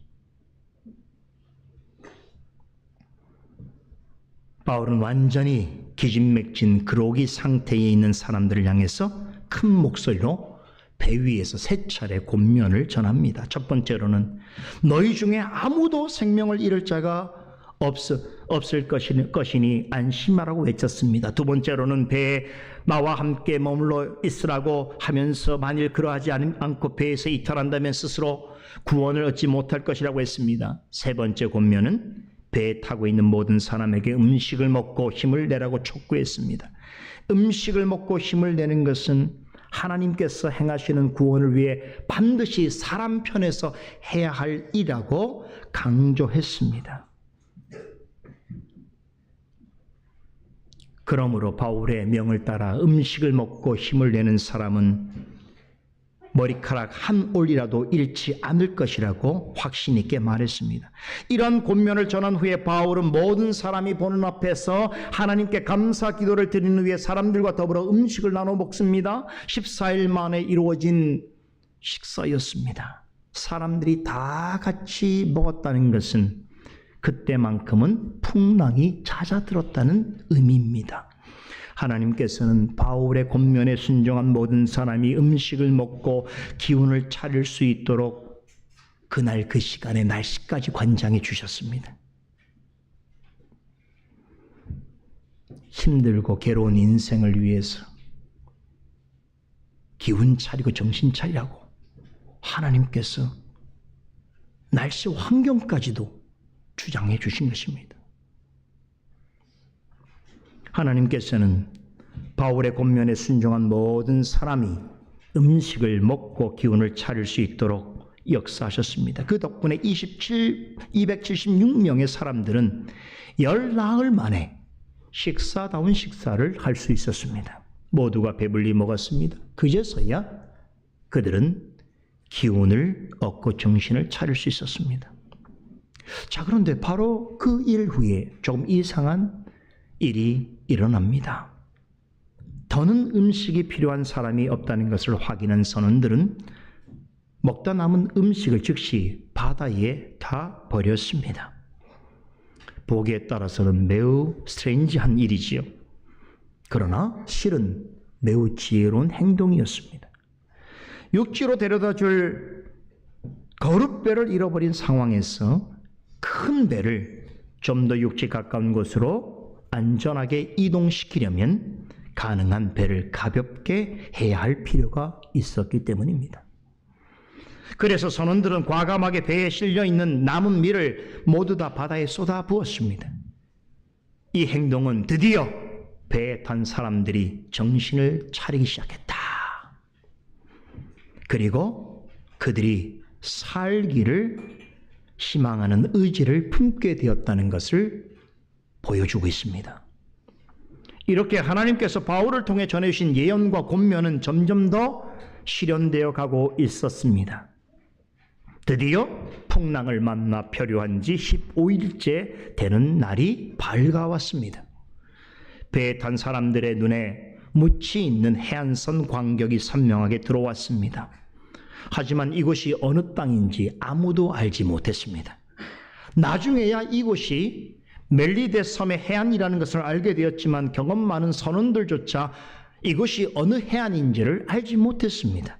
바울은 완전히 기진맥진 그로기 상태에 있는 사람들을 향해서 큰 목소리로 배 위에서 세 차례 권면을 전합니다. 첫 번째로는 너희 중에 아무도 생명을 잃을 자가 없을 것이니 안심하라고 외쳤습니다. 두 번째로는 배에 나와 함께 머물러 있으라고 하면서 만일 그러하지 않고 배에서 이탈한다면 스스로 구원을 얻지 못할 것이라고 했습니다. 세 번째 권면은 배에 타고 있는 모든 사람에게 음식을 먹고 힘을 내라고 촉구했습니다. 음식을 먹고 힘을 내는 것은 하나님께서 행하시는 구원을 위해 반드시 사람 편에서 해야 할 일이라고 강조했습니다. 그러므로 바울의 명을 따라 음식을 먹고 힘을 내는 사람은 머리카락 한 올이라도 잃지 않을 것이라고 확신 있게 말했습니다. 이런 권면을 전한 후에 바울은 모든 사람이 보는 앞에서 하나님께 감사 기도를 드리는 후에 사람들과 더불어 음식을 나눠 먹습니다. 14일 만에 이루어진 식사였습니다. 사람들이 다 같이 먹었다는 것은 그때만큼은 풍랑이 잦아들었다는 의미입니다. 하나님께서는 바울의 권면에 순종한 모든 사람이 음식을 먹고 기운을 차릴 수 있도록 그날 그 시간에 날씨까지 관장해 주셨습니다. 힘들고 괴로운 인생을 위해서 기운 차리고 정신 차리라고 하나님께서 날씨 환경까지도 주장해 주신 것입니다. 하나님께서는 바울의 권면에 순종한 모든 사람이 음식을 먹고 기운을 차릴 수 있도록 역사하셨습니다. 그 덕분에 276명의 사람들은 열나흘 만에 식사다운 식사를 할 수 있었습니다. 모두가 배불리 먹었습니다. 그제서야 그들은 기운을 얻고 정신을 차릴 수 있었습니다. 자, 그런데 바로 그 일 후에 조금 이상한 일이 일어납니다. 더는 음식이 필요한 사람이 없다는 것을 확인한 선원들은 먹다 남은 음식을 즉시 바다에 다 버렸습니다. 보기에 따라서는 매우 스트레인지한 일이지요. 그러나 실은 매우 지혜로운 행동이었습니다. 육지로 데려다 줄 거룻배를 잃어버린 상황에서 큰 배를 좀 더 육지 가까운 곳으로 안전하게 이동시키려면 가능한 배를 가볍게 해야 할 필요가 있었기 때문입니다. 그래서 선원들은 과감하게 배에 실려 있는 남은 밀을 모두 다 바다에 쏟아 부었습니다. 이 행동은 드디어 배에 탄 사람들이 정신을 차리기 시작했다. 그리고 그들이 살기를 희망하는 의지를 품게 되었다는 것을 보여주고 있습니다. 이렇게 하나님께서 바울을 통해 전해주신 예언과 권면은 점점 더 실현되어 가고 있었습니다. 드디어 풍랑을 만나 표류한 지 15일째 되는 날이 밝아왔습니다. 배에 탄 사람들의 눈에 묻히 있는 해안선 광경이 선명하게 들어왔습니다. 하지만 이곳이 어느 땅인지 아무도 알지 못했습니다. 나중에야 이곳이 멜리데 섬의 해안이라는 것을 알게 되었지만 경험 많은 선원들조차 이곳이 어느 해안인지를 알지 못했습니다.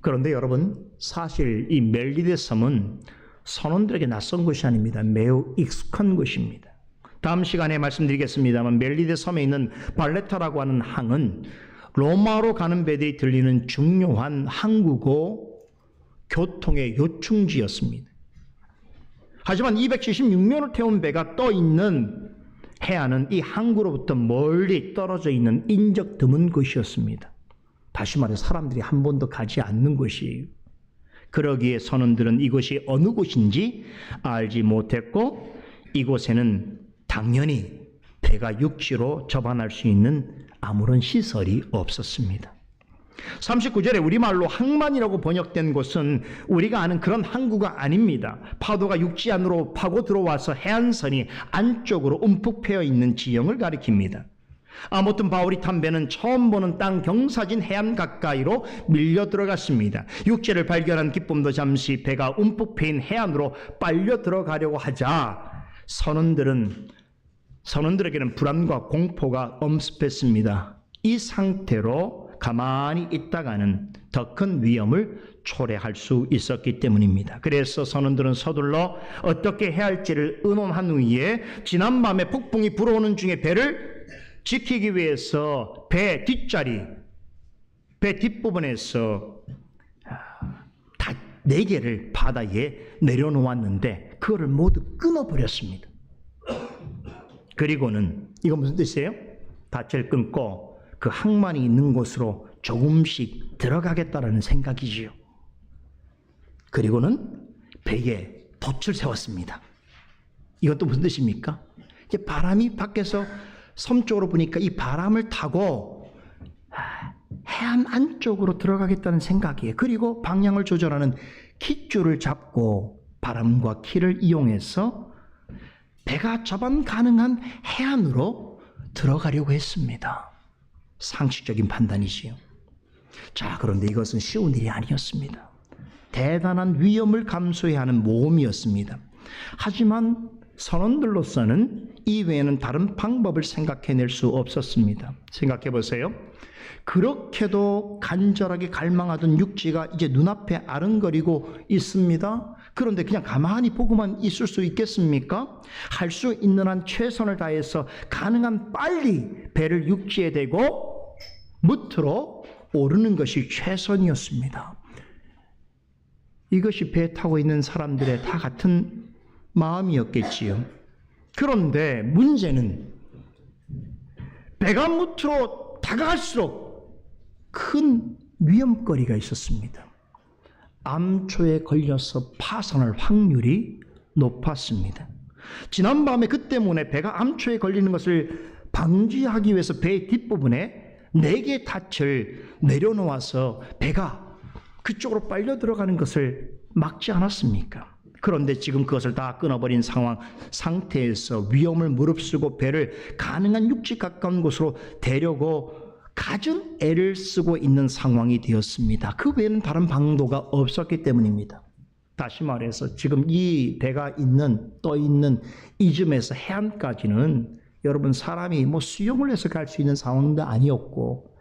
그런데 여러분, 사실 이 멜리데 섬은 선원들에게 낯선 곳이 아닙니다. 매우 익숙한 곳입니다. 다음 시간에 말씀드리겠습니다만 멜리데 섬에 있는 발레타라고 하는 항은 로마로 가는 배들이 들리는 중요한 항구고 교통의 요충지였습니다. 하지만 276년을 태운 배가 떠 있는 해안은 이 항구로부터 멀리 떨어져 있는 인적 드문 곳이었습니다. 다시 말해 사람들이 한 번도 가지 않는 곳이에요. 그러기에 선원들은 이곳이 어느 곳인지 알지 못했고 이곳에는 당연히 배가 육지로 접안할 수 있는 아무런 시설이 없었습니다. 39절에 우리말로 항만이라고 번역된 곳은 우리가 아는 그런 항구가 아닙니다. 파도가 육지 안으로 파고 들어와서 해안선이 안쪽으로 움푹 패여 있는 지형을 가리킵니다. 아무튼 바울이 탄 배는 처음 보는 땅 경사진 해안 가까이로 밀려 들어갔습니다. 육지를 발견한 기쁨도 잠시 배가 움푹 패인 해안으로 빨려 들어가려고 하자 선원들에게는 불안과 공포가 엄습했습니다. 이 상태로 가만히 있다가는 더 큰 위험을 초래할 수 있었기 때문입니다. 그래서 선원들은 서둘러 어떻게 해야 할지를 의논한 후에 지난밤에 폭풍이 불어오는 중에 배를 지키기 위해서 배 뒷부분에서 다 4개를 바다에 내려놓았는데 그거를 모두 끊어버렸습니다. 그리고는 이거 무슨 뜻이에요? 닻을 끊고 그 항만이 있는 곳으로 조금씩 들어가겠다라는 생각이지요. 그리고는 배에 돛을 세웠습니다. 이것도 무슨 뜻입니까? 이제 바람이 밖에서 섬 쪽으로 부니까 이 바람을 타고 해안 안쪽으로 들어가겠다는 생각이에요. 그리고 방향을 조절하는 킥줄을 잡고 바람과 키를 이용해서 배가 접안 가능한 해안으로 들어가려고 했습니다. 상식적인 판단이지요. 자, 그런데 이것은 쉬운 일이 아니었습니다. 대단한 위험을 감수해야 하는 모험이었습니다. 하지만 선원들로서는 이 외에는 다른 방법을 생각해낼 수 없었습니다. 생각해 보세요. 그렇게도 간절하게 갈망하던 육지가 이제 눈앞에 아른거리고 있습니다. 그런데 그냥 가만히 보고만 있을 수 있겠습니까? 할 수 있는 한 최선을 다해서 가능한 빨리 배를 육지에 대고 무트로 오르는 것이 최선이었습니다. 이것이 배 타고 있는 사람들의 다 같은 마음이었겠지요. 그런데 문제는 배가 무트로 다가갈수록 큰 위험거리가 있었습니다. 암초에 걸려서 파산할 확률이 높았습니다. 지난밤에 그 때문에 배가 암초에 걸리는 것을 방지하기 위해서 배 뒷부분에 4개의 닻을 내려놓아서 배가 그쪽으로 빨려 들어가는 것을 막지 않았습니까? 그런데 지금 그것을 다 끊어버린 상태에서 위험을 무릅쓰고 배를 가능한 육지 가까운 곳으로 대려고 갖은 애를 쓰고 있는 상황이 되었습니다. 그 외에는 다른 방도가 없었기 때문입니다. 다시 말해서 지금 이 배가 떠 있는 이쯤에서 해안까지는 여러분 사람이 수영을 해서 갈 수 있는 상황도 아니었고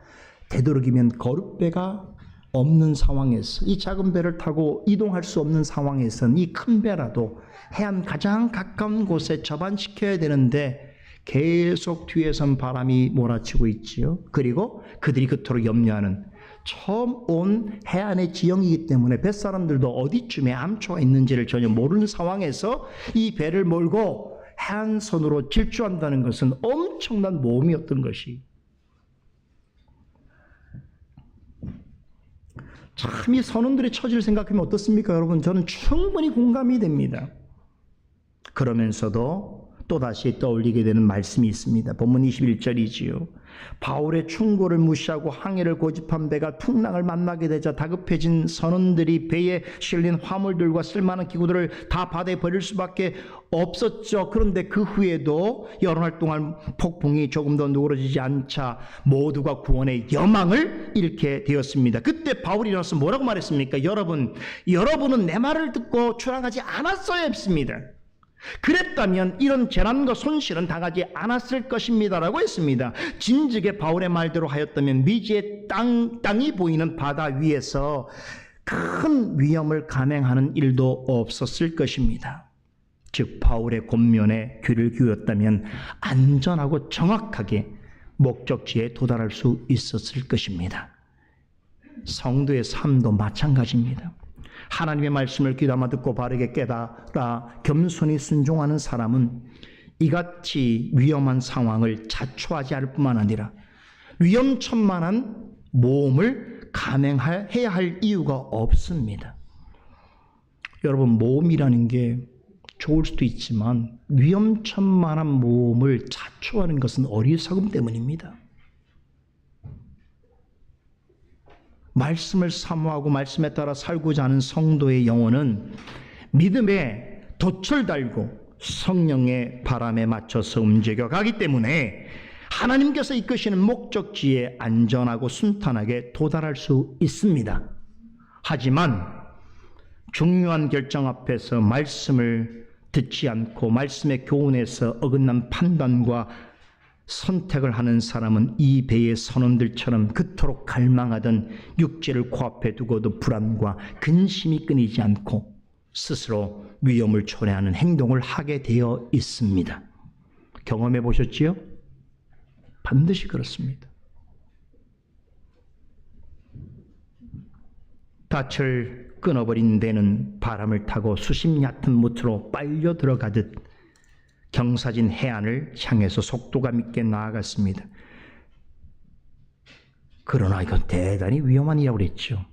되도록이면 거룻배가 없는 상황에서 이 작은 배를 타고 이동할 수 없는 상황에서는 이 큰 배라도 해안 가장 가까운 곳에 접안시켜야 되는데 계속 뒤에선 바람이 몰아치고 있지요. 그리고 그들이 그토록 염려하는 처음 온 해안의 지형이기 때문에 뱃사람들도 어디쯤에 암초가 있는지를 전혀 모르는 상황에서 이 배를 몰고 해안선으로 질주한다는 것은 엄청난 모험이었던 것이 참 이 선원들의 처지를 생각하면 어떻습니까? 여러분 저는 충분히 공감이 됩니다. 그러면서도 또다시 떠올리게 되는 말씀이 있습니다. 본문 21절이지요. 바울의 충고를 무시하고 항해를 고집한 배가 풍랑을 만나게 되자 다급해진 선원들이 배에 실린 화물들과 쓸만한 기구들을 다 바다에 버릴 수밖에 없었죠. 그런데 그 후에도 여러 날 동안 폭풍이 조금 더 누그러지지 않자 모두가 구원의 여망을 잃게 되었습니다. 그때 바울이 일어나서 뭐라고 말했습니까? 여러분은 내 말을 듣고 출항하지 않았어야 했습니다. 그랬다면 이런 재난과 손실은 당하지 않았을 것입니다라고 했습니다. 진즉에 바울의 말대로 하였다면 미지의 땅이 보이는 바다 위에서 큰 위험을 감행하는 일도 없었을 것입니다. 즉 바울의 권면에 귀를 기울였다면 안전하고 정확하게 목적지에 도달할 수 있었을 것입니다. 성도의 삶도 마찬가지입니다. 하나님의 말씀을 귀담아 듣고 바르게 깨달아 겸손히 순종하는 사람은 이같이 위험한 상황을 자초하지 않을 뿐만 아니라 위험천만한 모험을 감행해야 할 이유가 없습니다. 여러분, 모험이라는 게 좋을 수도 있지만 위험천만한 모험을 자초하는 것은 어리석음 때문입니다. 말씀을 사모하고 말씀에 따라 살고자 하는 성도의 영혼은 믿음에 돛을 달고 성령의 바람에 맞춰서 움직여 가기 때문에 하나님께서 이끄시는 목적지에 안전하고 순탄하게 도달할 수 있습니다. 하지만 중요한 결정 앞에서 말씀을 듣지 않고 말씀의 교훈에서 어긋난 판단과 선택을 하는 사람은 이 배의 선원들처럼 그토록 갈망하던 육지를 코앞에 두고도 불안과 근심이 끊이지 않고 스스로 위험을 초래하는 행동을 하게 되어 있습니다. 경험해 보셨지요? 반드시 그렇습니다. 닻을 끊어버린 배는 바람을 타고 수심 얕은 무트로 빨려 들어가듯 경사진 해안을 향해서 속도감 있게 나아갔습니다. 그러나 이건 대단히 위험한 일이라고 그랬죠.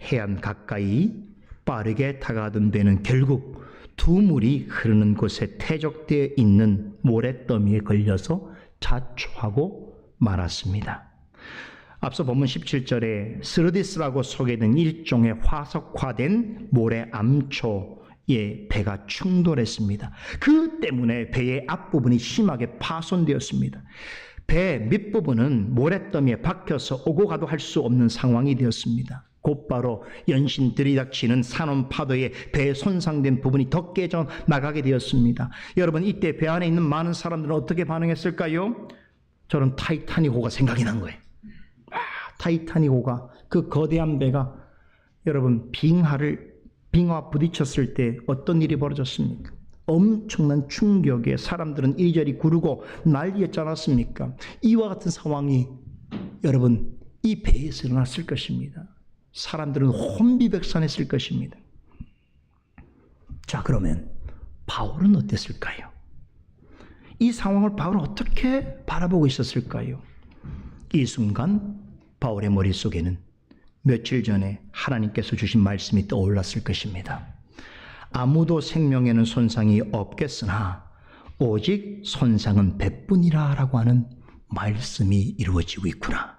해안 가까이 빠르게 다가가던 배는 결국 두 물이 흐르는 곳에 퇴적되어 있는 모래더미에 걸려서 자초하고 말았습니다. 앞서 본문 17절에 스르디스라고 소개된 일종의 화석화된 모래 암초 배가 충돌했습니다. 그 때문에 배의 앞부분이 심하게 파손되었습니다. 배 밑부분은 모래더미에 박혀서 오고 가도 할 수 없는 상황이 되었습니다. 곧바로 연신 들이닥치는 산원 파도에 배의 손상된 부분이 더 깨져 나가게 되었습니다. 여러분, 이때 배 안에 있는 많은 사람들은 어떻게 반응했을까요? 저는 타이타닉호가 생각이 난 거예요. 타이타닉호가, 그 거대한 배가 여러분 빙하 부딪혔을 때 어떤 일이 벌어졌습니까? 엄청난 충격에 사람들은 이리저리 구르고 난리였지 않았습니까? 이와 같은 상황이 여러분 이 배에서 일어났을 것입니다. 사람들은 혼비백산했을 것입니다. 자, 그러면 바울은 어땠을까요? 이 상황을 바울은 어떻게 바라보고 있었을까요? 이 순간 바울의 머릿속에는 며칠 전에 하나님께서 주신 말씀이 떠올랐을 것입니다. 아무도 생명에는 손상이 없겠으나 오직 손상은 배뿐이라 라고 하는 말씀이 이루어지고 있구나.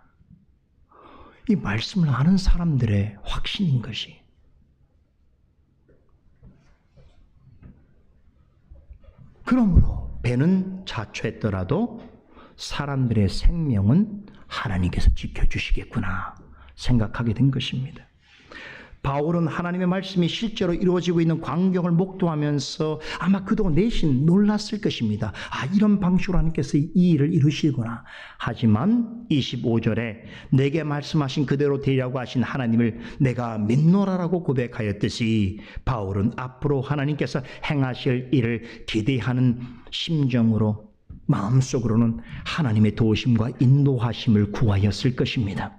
이 말씀을 아는 사람들의 확신인 것이, 그러므로 배는 자초했더라도 사람들의 생명은 하나님께서 지켜주시겠구나 생각하게 된 것입니다. 바울은 하나님의 말씀이 실제로 이루어지고 있는 광경을 목도하면서 아마 그동안 내심 놀랐을 것입니다. 이런 방식으로 하나님께서 이 일을 이루시구나. 하지만 25절에 내게 말씀하신 그대로 되리라고 하신 하나님을 내가 믿노라라고 고백하였듯이 바울은 앞으로 하나님께서 행하실 일을 기대하는 심정으로 마음속으로는 하나님의 도우심과 인도하심을 구하였을 것입니다.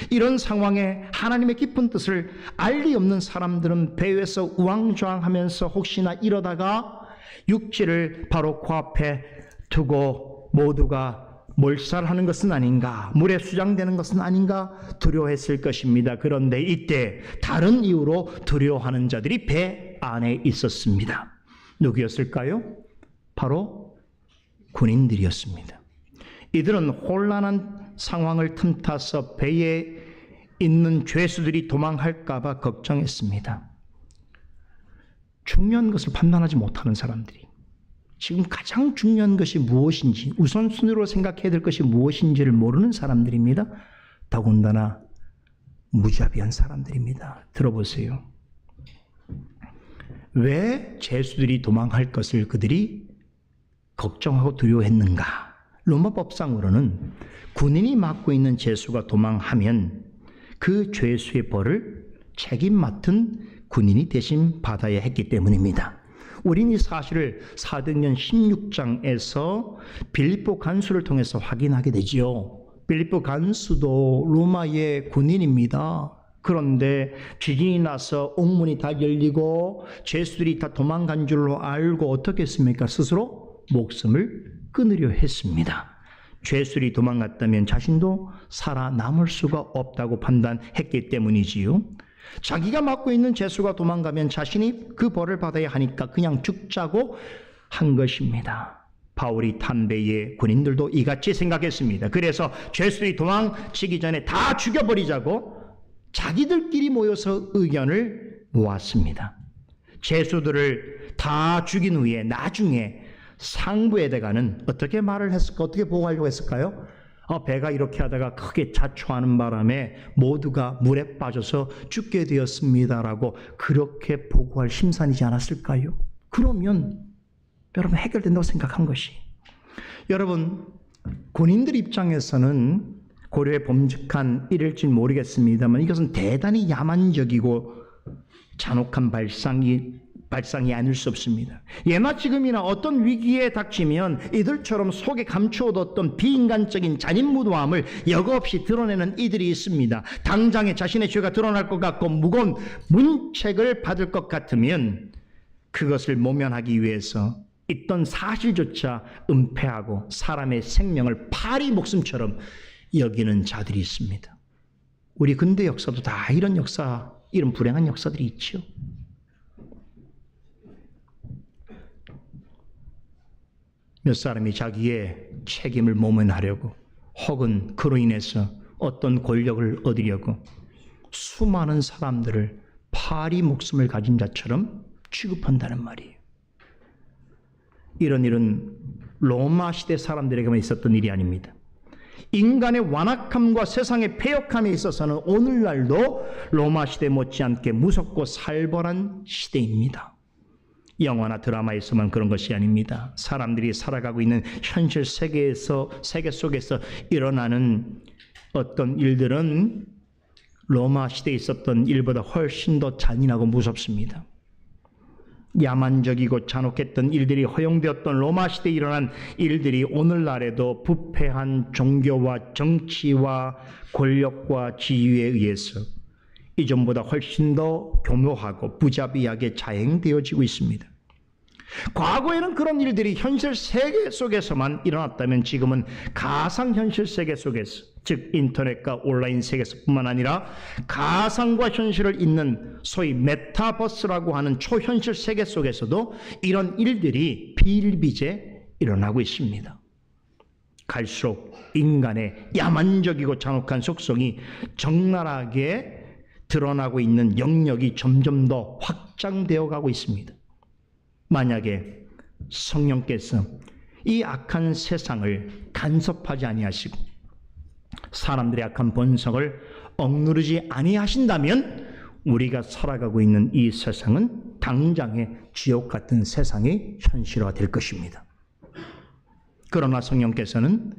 이런 상황에 하나님의 깊은 뜻을 알 리 없는 사람들은 배에서 우왕좌왕하면서 혹시나 이러다가 육지를 바로 코앞에 두고 모두가 몰살하는 것은 아닌가, 물에 수장되는 것은 아닌가 두려워했을 것입니다. 그런데 이때 다른 이유로 두려워하는 자들이 배 안에 있었습니다. 누구였을까요? 바로 군인들이었습니다. 이들은 혼란한 상황을 틈타서 배에 있는 죄수들이 도망할까 봐 걱정했습니다. 중요한 것을 판단하지 못하는 사람들이, 지금 가장 중요한 것이 무엇인지, 우선순위로 생각해야 될 것이 무엇인지를 모르는 사람들입니다. 더군다나 무자비한 사람들입니다. 들어보세요. 왜 죄수들이 도망할 것을 그들이 걱정하고 두려워했는가? 로마법상으로는 군인이 맡고 있는 죄수가 도망하면 그 죄수의 벌을 책임 맡은 군인이 대신 받아야 했기 때문입니다. 우리는 이 사실을 사도행전 16장에서 빌립보 간수를 통해서 확인하게 되지요. 빌립보 간수도 로마의 군인입니다. 그런데 지진이 나서 옥문이 다 열리고 죄수들이 다 도망간 줄로 알고 어떻게 했습니까? 스스로 목숨을 끊으려 했습니다. 죄수들이 도망갔다면 자신도 살아남을 수가 없다고 판단했기 때문이지요. 자기가 맡고 있는 죄수가 도망가면 자신이 그 벌을 받아야 하니까 그냥 죽자고 한 것입니다. 바울이 탄 배의 군인들도 이같이 생각했습니다. 그래서 죄수들이 도망치기 전에 다 죽여버리자고 자기들끼리 모여서 의견을 모았습니다. 죄수들을 다 죽인 후에 나중에 상부에다가는 어떻게 말을 했을까? 어떻게 보고하려고 했을까요? 배가 이렇게 하다가 크게 자초하는 바람에 모두가 물에 빠져서 죽게 되었습니다라고 그렇게 보고할 심산이지 않았을까요? 그러면 여러분 해결된다고 생각한 것이, 여러분 군인들 입장에서는 고려의 범직한 일일지 모르겠습니다만 이것은 대단히 야만적이고 잔혹한 발상이 아닐 수 없습니다. 예나 지금이나 어떤 위기에 닥치면 이들처럼 속에 감추어뒀던 비인간적인 잔인무도함을 여과없이 드러내는 이들이 있습니다. 당장에 자신의 죄가 드러날 것 같고 무거운 문책을 받을 것 같으면 그것을 모면하기 위해서 있던 사실조차 은폐하고 사람의 생명을 파리 목숨처럼 여기는 자들이 있습니다. 우리 근대 역사도 다 이런 불행한 역사들이 있죠. 몇 사람이 자기의 책임을 모면하려고 혹은 그로 인해서 어떤 권력을 얻으려고 수많은 사람들을 파리 목숨을 가진 자처럼 취급한다는 말이에요. 이런 일은 로마 시대 사람들에게만 있었던 일이 아닙니다. 인간의 완악함과 세상의 패역함에 있어서는 오늘날도 로마 시대 못지않게 무섭고 살벌한 시대입니다. 영화나 드라마에서만 그런 것이 아닙니다. 사람들이 살아가고 있는 현실 세계 속에서 일어나는 어떤 일들은 로마 시대에 있었던 일보다 훨씬 더 잔인하고 무섭습니다. 야만적이고 잔혹했던 일들이 허용되었던 로마 시대에 일어난 일들이 오늘날에도 부패한 종교와 정치와 권력과 지위에 의해서 이전보다 훨씬 더 교묘하고 부자비하게 자행되어지고 있습니다. 과거에는 그런 일들이 현실 세계 속에서만 일어났다면 지금은 가상현실 세계 속에서, 즉 인터넷과 온라인 세계에서뿐만 아니라 가상과 현실을 잇는 소위 메타버스라고 하는 초현실 세계 속에서도 이런 일들이 비일비재 일어나고 있습니다. 갈수록 인간의 야만적이고 잔혹한 속성이 적나라하게 드러나고 있는 영역이 점점 더 확장되어 가고 있습니다. 만약에 성령께서 이 악한 세상을 간섭하지 아니하시고 사람들의 악한 본성을 억누르지 아니하신다면 우리가 살아가고 있는 이 세상은 당장의 지옥 같은 세상이 현실화될 것입니다. 그러나 성령께서는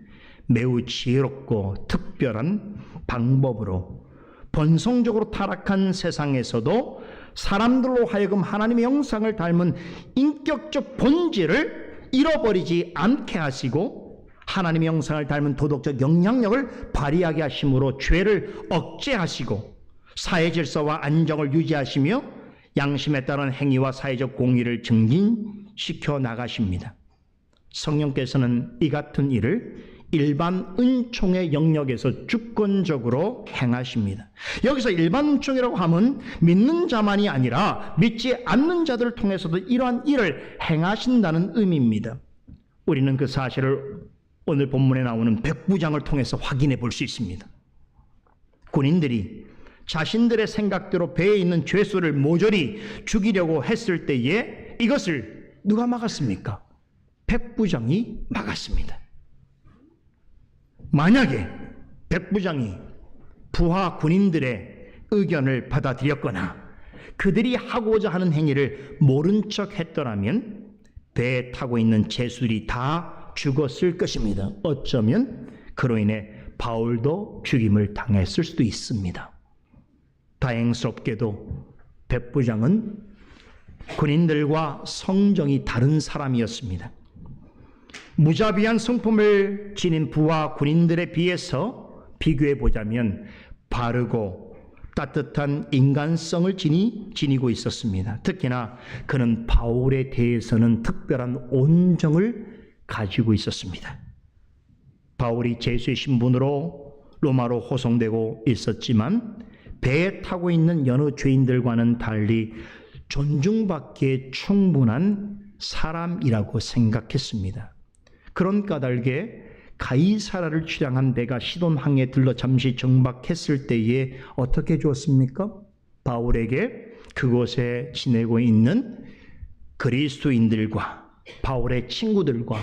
매우 지혜롭고 특별한 방법으로 본성적으로 타락한 세상에서도 사람들로 하여금 하나님의 형상을 닮은 인격적 본질을 잃어버리지 않게 하시고 하나님의 형상을 닮은 도덕적 영향력을 발휘하게 하심으로 죄를 억제하시고 사회 질서와 안정을 유지하시며 양심에 따른 행위와 사회적 공의를 증진시켜 나가십니다. 성령께서는 이 같은 일을 일반 은총의 영역에서 주권적으로 행하십니다. 여기서 일반 은총이라고 하면 믿는 자만이 아니라 믿지 않는 자들을 통해서도 이러한 일을 행하신다는 의미입니다. 우리는 그 사실을 오늘 본문에 나오는 백부장을 통해서 확인해 볼 수 있습니다. 군인들이 자신들의 생각대로 배에 있는 죄수를 모조리 죽이려고 했을 때에 이것을 누가 막았습니까? 백부장이 막았습니다. 만약에 백부장이 부하 군인들의 의견을 받아들였거나 그들이 하고자 하는 행위를 모른 척 했더라면 배에 타고 있는 죄수들이 다 죽었을 것입니다. 어쩌면 그로 인해 바울도 죽임을 당했을 수도 있습니다. 다행스럽게도 백부장은 군인들과 성정이 다른 사람이었습니다. 무자비한 성품을 지닌 부하 군인들에 비해서 비교해 보자면 바르고 따뜻한 인간성을 지니고 있었습니다. 특히나 그는 바울에 대해서는 특별한 온정을 가지고 있었습니다. 바울이 죄수의 신분으로 로마로 호송되고 있었지만 배에 타고 있는 여느 죄인들과는 달리 존중받기에 충분한 사람이라고 생각했습니다. 그런 까닭에 가이사라를 출항한 배가 시돈항에 들러 잠시 정박했을 때에 어떻게 주었습니까? 바울에게 그곳에 지내고 있는 그리스도인들과 바울의 친구들과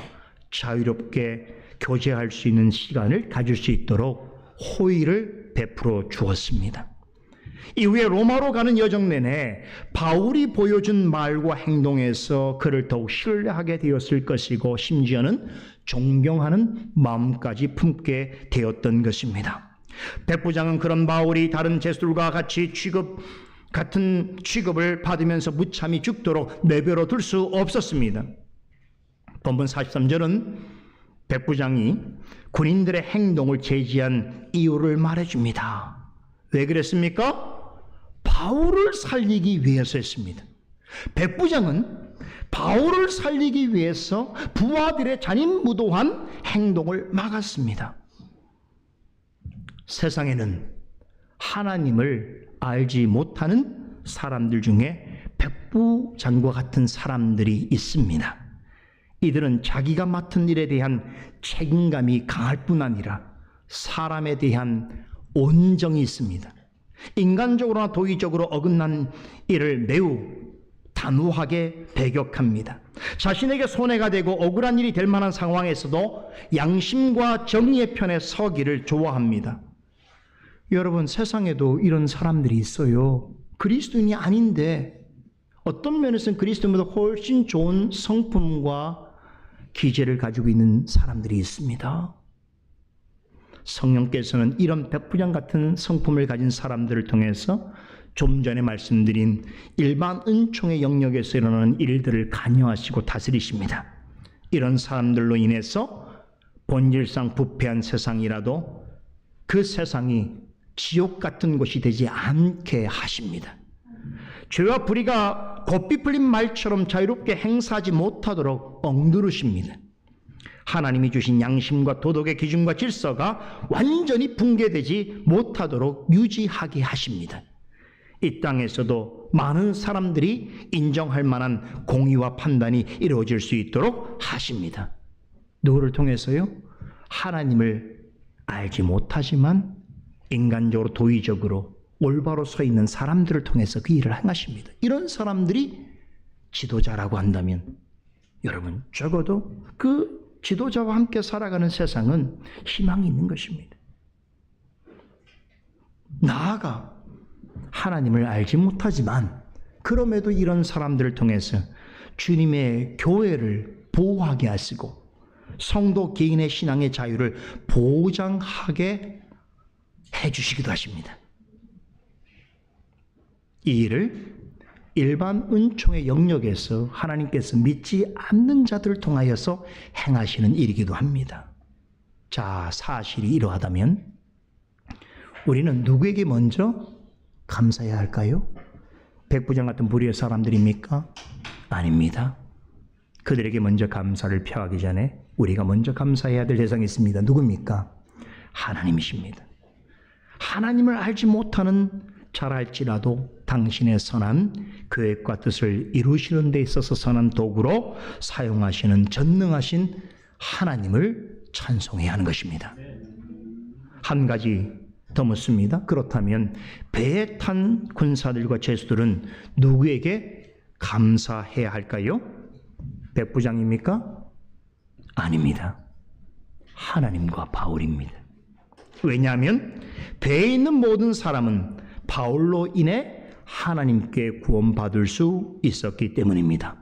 자유롭게 교제할 수 있는 시간을 가질 수 있도록 호의를 베풀어 주었습니다. 이후에 로마로 가는 여정 내내 바울이 보여준 말과 행동에서 그를 더욱 신뢰하게 되었을 것이고 심지어는 존경하는 마음까지 품게 되었던 것입니다. 백부장은 그런 바울이 다른 죄수들과 같이 같은 취급을 받으면서 무참히 죽도록 내버려 둘 수 없었습니다. 본문 43절은 백부장이 군인들의 행동을 제지한 이유를 말해줍니다. 왜 그랬습니까? 바울을 살리기 위해서였습니다. 백부장은 바울을 살리기 위해서 부하들의 잔인무도한 행동을 막았습니다. 세상에는 하나님을 알지 못하는 사람들 중에 백부장과 같은 사람들이 있습니다. 이들은 자기가 맡은 일에 대한 책임감이 강할 뿐 아니라 사람에 대한 온정이 있습니다. 인간적으로나 도의적으로 어긋난 일을 매우 단호하게 배격합니다. 자신에게 손해가 되고 억울한 일이 될 만한 상황에서도 양심과 정의의 편에 서기를 좋아합니다. 여러분, 세상에도 이런 사람들이 있어요. 그리스도인이 아닌데 어떤 면에서는 그리스도인보다 훨씬 좋은 성품과 기재를 가지고 있는 사람들이 있습니다. 성령께서는 이런 백부장 같은 성품을 가진 사람들을 통해서 좀 전에 말씀드린 일반 은총의 영역에서 일어나는 일들을 관여하시고 다스리십니다. 이런 사람들로 인해서 본질상 부패한 세상이라도 그 세상이 지옥 같은 곳이 되지 않게 하십니다. 죄와 불의가 곱비 풀린 말처럼 자유롭게 행사하지 못하도록 억누르십니다. 하나님이 주신 양심과 도덕의 기준과 질서가 완전히 붕괴되지 못하도록 유지하게 하십니다. 이 땅에서도 많은 사람들이 인정할 만한 공의와 판단이 이루어질 수 있도록 하십니다. 누구를 통해서요? 하나님을 알지 못하지만 인간적으로 도의적으로 올바로 서 있는 사람들을 통해서 그 일을 행하십니다. 이런 사람들이 지도자라고 한다면 여러분, 적어도 그 지도자와 함께 살아가는 세상은 희망이 있는 것입니다. 나아가 하나님을 알지 못하지만 그럼에도 이런 사람들을 통해서 주님의 교회를 보호하게 하시고 성도 개인의 신앙의 자유를 보장하게 해주시기도 하십니다. 이 일을 일반 은총의 영역에서 하나님께서 믿지 않는 자들을 통하여서 행하시는 일이기도 합니다. 자, 사실이 이러하다면 우리는 누구에게 먼저 감사해야 할까요? 백부장 같은 무리의 사람들입니까? 아닙니다. 그들에게 먼저 감사를 표하기 전에 우리가 먼저 감사해야 될 대상이 있습니다. 누굽니까? 하나님이십니다. 하나님을 알지 못하는 잘 알지라도 당신의 선한 계획과 뜻을 이루시는 데 있어서 선한 도구로 사용하시는 전능하신 하나님을 찬송해야 하는 것입니다. 한 가지 더 묻습니다. 그렇다면 배에 탄 군사들과 죄수들은 누구에게 감사해야 할까요? 백부장입니까? 아닙니다. 하나님과 바울입니다. 왜냐하면 배에 있는 모든 사람은 바울로 인해 하나님께 구원받을 수 있었기 때문입니다.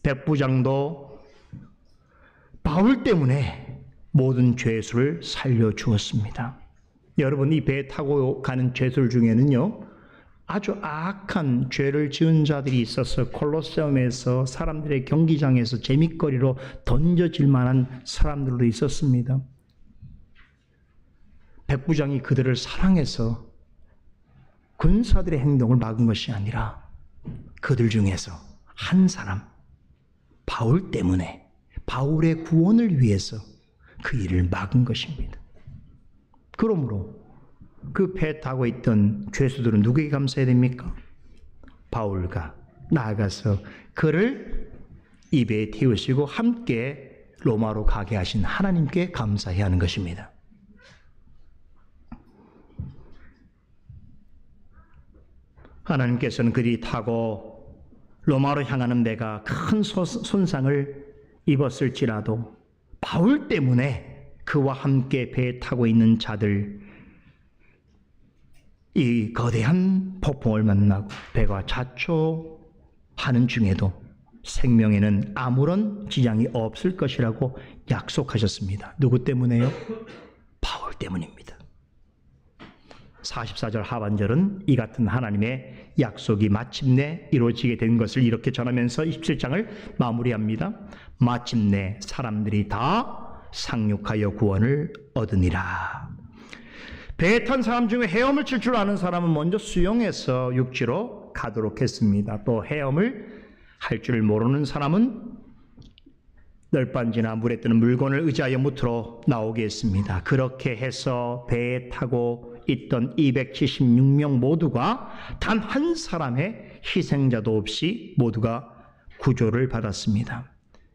백부장도 바울 때문에 모든 죄수를 살려주었습니다. 여러분, 이 배에 타고 가는 죄수들 중에는요, 아주 악한 죄를 지은 자들이 있어서 콜로세움에서 사람들의 경기장에서 재밌거리로 던져질 만한 사람들도 있었습니다. 백부장이 그들을 사랑해서 군사들의 행동을 막은 것이 아니라 그들 중에서 한 사람, 바울 때문에 바울의 구원을 위해서 그 일을 막은 것입니다. 그러므로 그 배 타고 있던 죄수들은 누구에게 감사해야 됩니까? 바울과 나아가서 그를 이 배에 태우시고 함께 로마로 가게 하신 하나님께 감사해야 하는 것입니다. 하나님께서는 그들이 타고 로마로 향하는 배가 큰 손상을 입었을지라도 바울 때문에 그와 함께 배에 타고 있는 자들, 이 거대한 폭풍을 만나고 배가 자초하는 중에도 생명에는 아무런 지장이 없을 것이라고 약속하셨습니다. 누구 때문에요? 바울 때문입니다. 44절 하반절은 이 같은 하나님의 약속이 마침내 이루어지게 된 것을 이렇게 전하면서 27장을 마무리합니다. 마침내 사람들이 다 상륙하여 구원을 얻으니라. 배에 탄 사람 중에 헤엄을 칠 줄 아는 사람은 먼저 수영해서 육지로 가도록 했습니다. 또 헤엄을 할 줄 모르는 사람은 널빤지나 물에 뜨는 물건을 의지하여 무트로 나오게 했습니다. 그렇게 해서 배에 타고 있던 276명 모두가 단 한 사람의 희생자도 없이 모두가 구조를 받았습니다.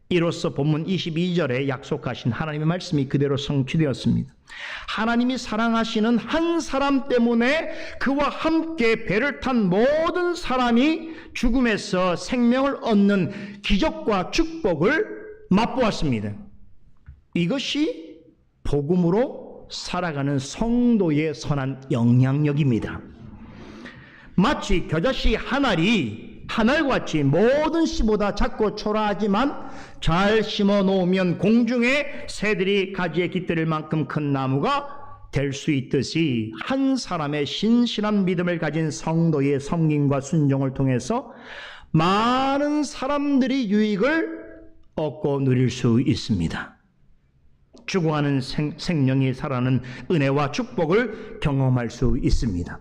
이로써 본문 22절에 약속하신 하나님의 말씀이 그대로 성취되었습니다. 하나님이 사랑하시는 한 사람 때문에 그와 함께 배를 탄 모든 사람이 죽음에서 생명을 얻는 기적과 축복을 맛보았습니다. 이것이 복음으로 살아가는 성도의 선한 영향력입니다. 마치 겨자씨 한 알이 하늘같이 모든 씨보다 작고 초라하지만 잘 심어 놓으면 공중에 새들이 가지에 깃들일 만큼 큰 나무가 될 수 있듯이 한 사람의 신실한 믿음을 가진 성도의 섬김과 순종을 통해서 많은 사람들이 유익을 얻고 누릴 수 있습니다. 죽어가는 생명이 살아나는 은혜와 축복을 경험할 수 있습니다.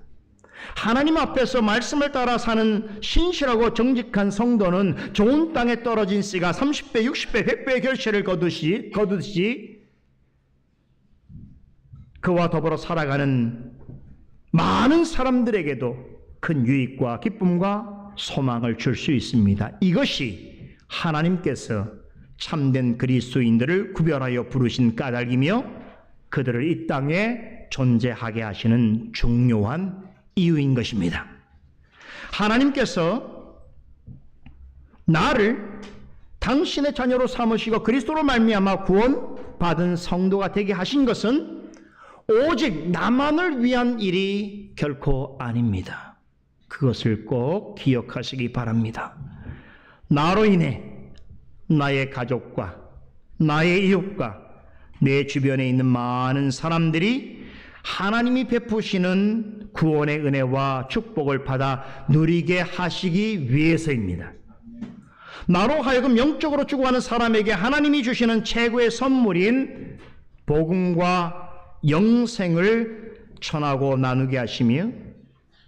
하나님 앞에서 말씀을 따라 사는 신실하고 정직한 성도는 좋은 땅에 떨어진 씨가 30배, 60배, 100배의 결실을 거두듯이 그와 더불어 살아가는 많은 사람들에게도 큰 유익과 기쁨과 소망을 줄 수 있습니다. 이것이 하나님께서 참된 그리스도인들을 구별하여 부르신 까닭이며 그들을 이 땅에 존재하게 하시는 중요한 이유인 것입니다. 하나님께서 나를 당신의 자녀로 삼으시고 그리스도로 말미암아 구원받은 성도가 되게 하신 것은 오직 나만을 위한 일이 결코 아닙니다. 그것을 꼭 기억하시기 바랍니다. 나로 인해 나의 가족과 나의 이웃과 내 주변에 있는 많은 사람들이 하나님이 베푸시는 구원의 은혜와 축복을 받아 누리게 하시기 위해서입니다. 나로 하여금 영적으로 죽어가는 사람에게 하나님이 주시는 최고의 선물인 복음과 영생을 전하고 나누게 하시며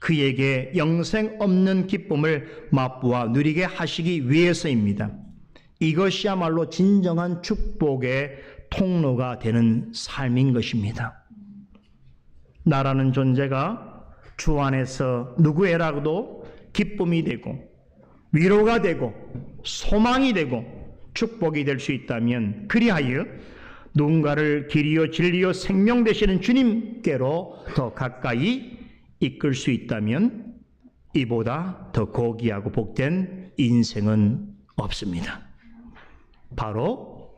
그에게 영생 없는 기쁨을 맛보아 누리게 하시기 위해서입니다. 이것이야말로 진정한 축복의 통로가 되는 삶인 것입니다. 나라는 존재가 주 안에서 누구에라도 기쁨이 되고 위로가 되고 소망이 되고 축복이 될 수 있다면, 그리하여 누군가를 길이요 진리요 생명 되시는 주님께로 더 가까이 이끌 수 있다면 이보다 더 고귀하고 복된 인생은 없습니다. 바로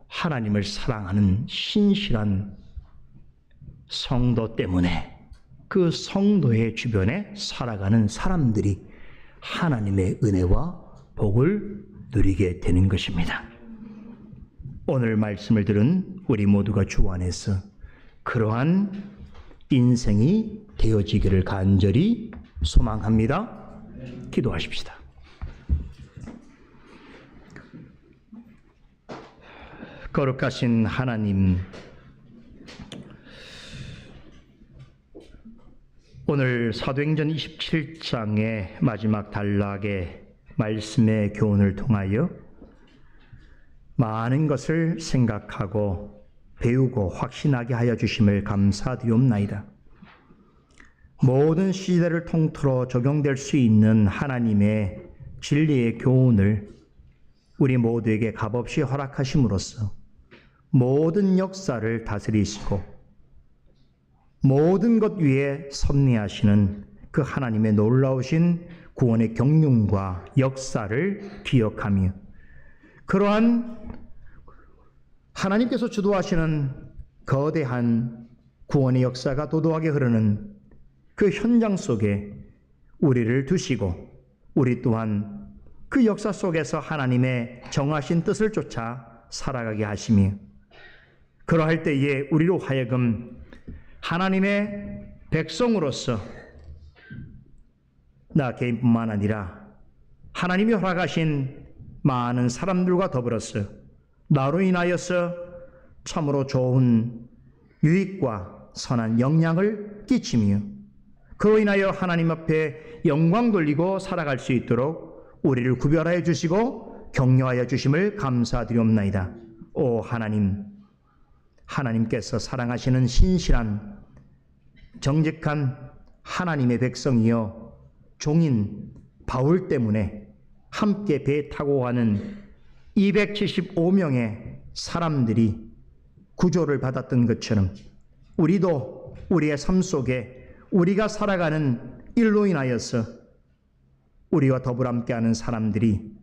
하나님을 사랑하는 신실한 성도 때문에 그 성도의 주변에 살아가는 사람들이 하나님의 은혜와 복을 누리게 되는 것입니다. 오늘 말씀을 들은 우리 모두가 주 안에서 그러한 인생이 되어지기를 간절히 소망합니다. 기도하십시다. 거룩하신 하나님, 오늘 사도행전 27장의 마지막 단락의 말씀의 교훈을 통하여 많은 것을 생각하고 배우고 확신하게 하여 주심을 감사드리옵나이다. 모든 시대를 통틀어 적용될 수 있는 하나님의 진리의 교훈을 우리 모두에게 값없이 허락하심으로써 모든 역사를 다스리시고 모든 것 위에 섭리하시는 그 하나님의 놀라우신 구원의 경륜과 역사를 기억하며 그러한 하나님께서 주도하시는 거대한 구원의 역사가 도도하게 흐르는 그 현장 속에 우리를 두시고 우리 또한 그 역사 속에서 하나님의 정하신 뜻을 쫓아 살아가게 하시며 그러할 때에 우리로 하여금 하나님의 백성으로서 나 개인뿐만 아니라 하나님이 허락하신 많은 사람들과 더불어서 나로 인하여서 참으로 좋은 유익과 선한 영향을 끼치며 그로 인하여 하나님 앞에 영광 돌리고 살아갈 수 있도록 우리를 구별하여 주시고 격려하여 주심을 감사드리옵나이다. 오 하나님, 하나님께서 사랑하시는 신실한 정직한 하나님의 백성이여 종인 바울 때문에 함께 배 타고 가는 275명의 사람들이 구조를 받았던 것처럼 우리도 우리의 삶 속에 우리가 살아가는 일로 인하여서 우리와 더불어 함께하는 사람들이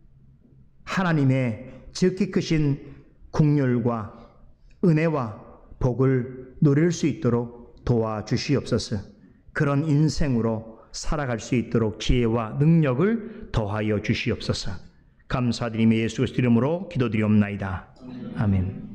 하나님의 지극히 크신 긍휼과 은혜와 복을 누릴 수 있도록 도와주시옵소서. 그런 인생으로 살아갈 수 있도록 지혜와 능력을 더하여 주시옵소서. 감사드리며 예수 그리스도 이름으로 기도드리옵나이다. 아멘.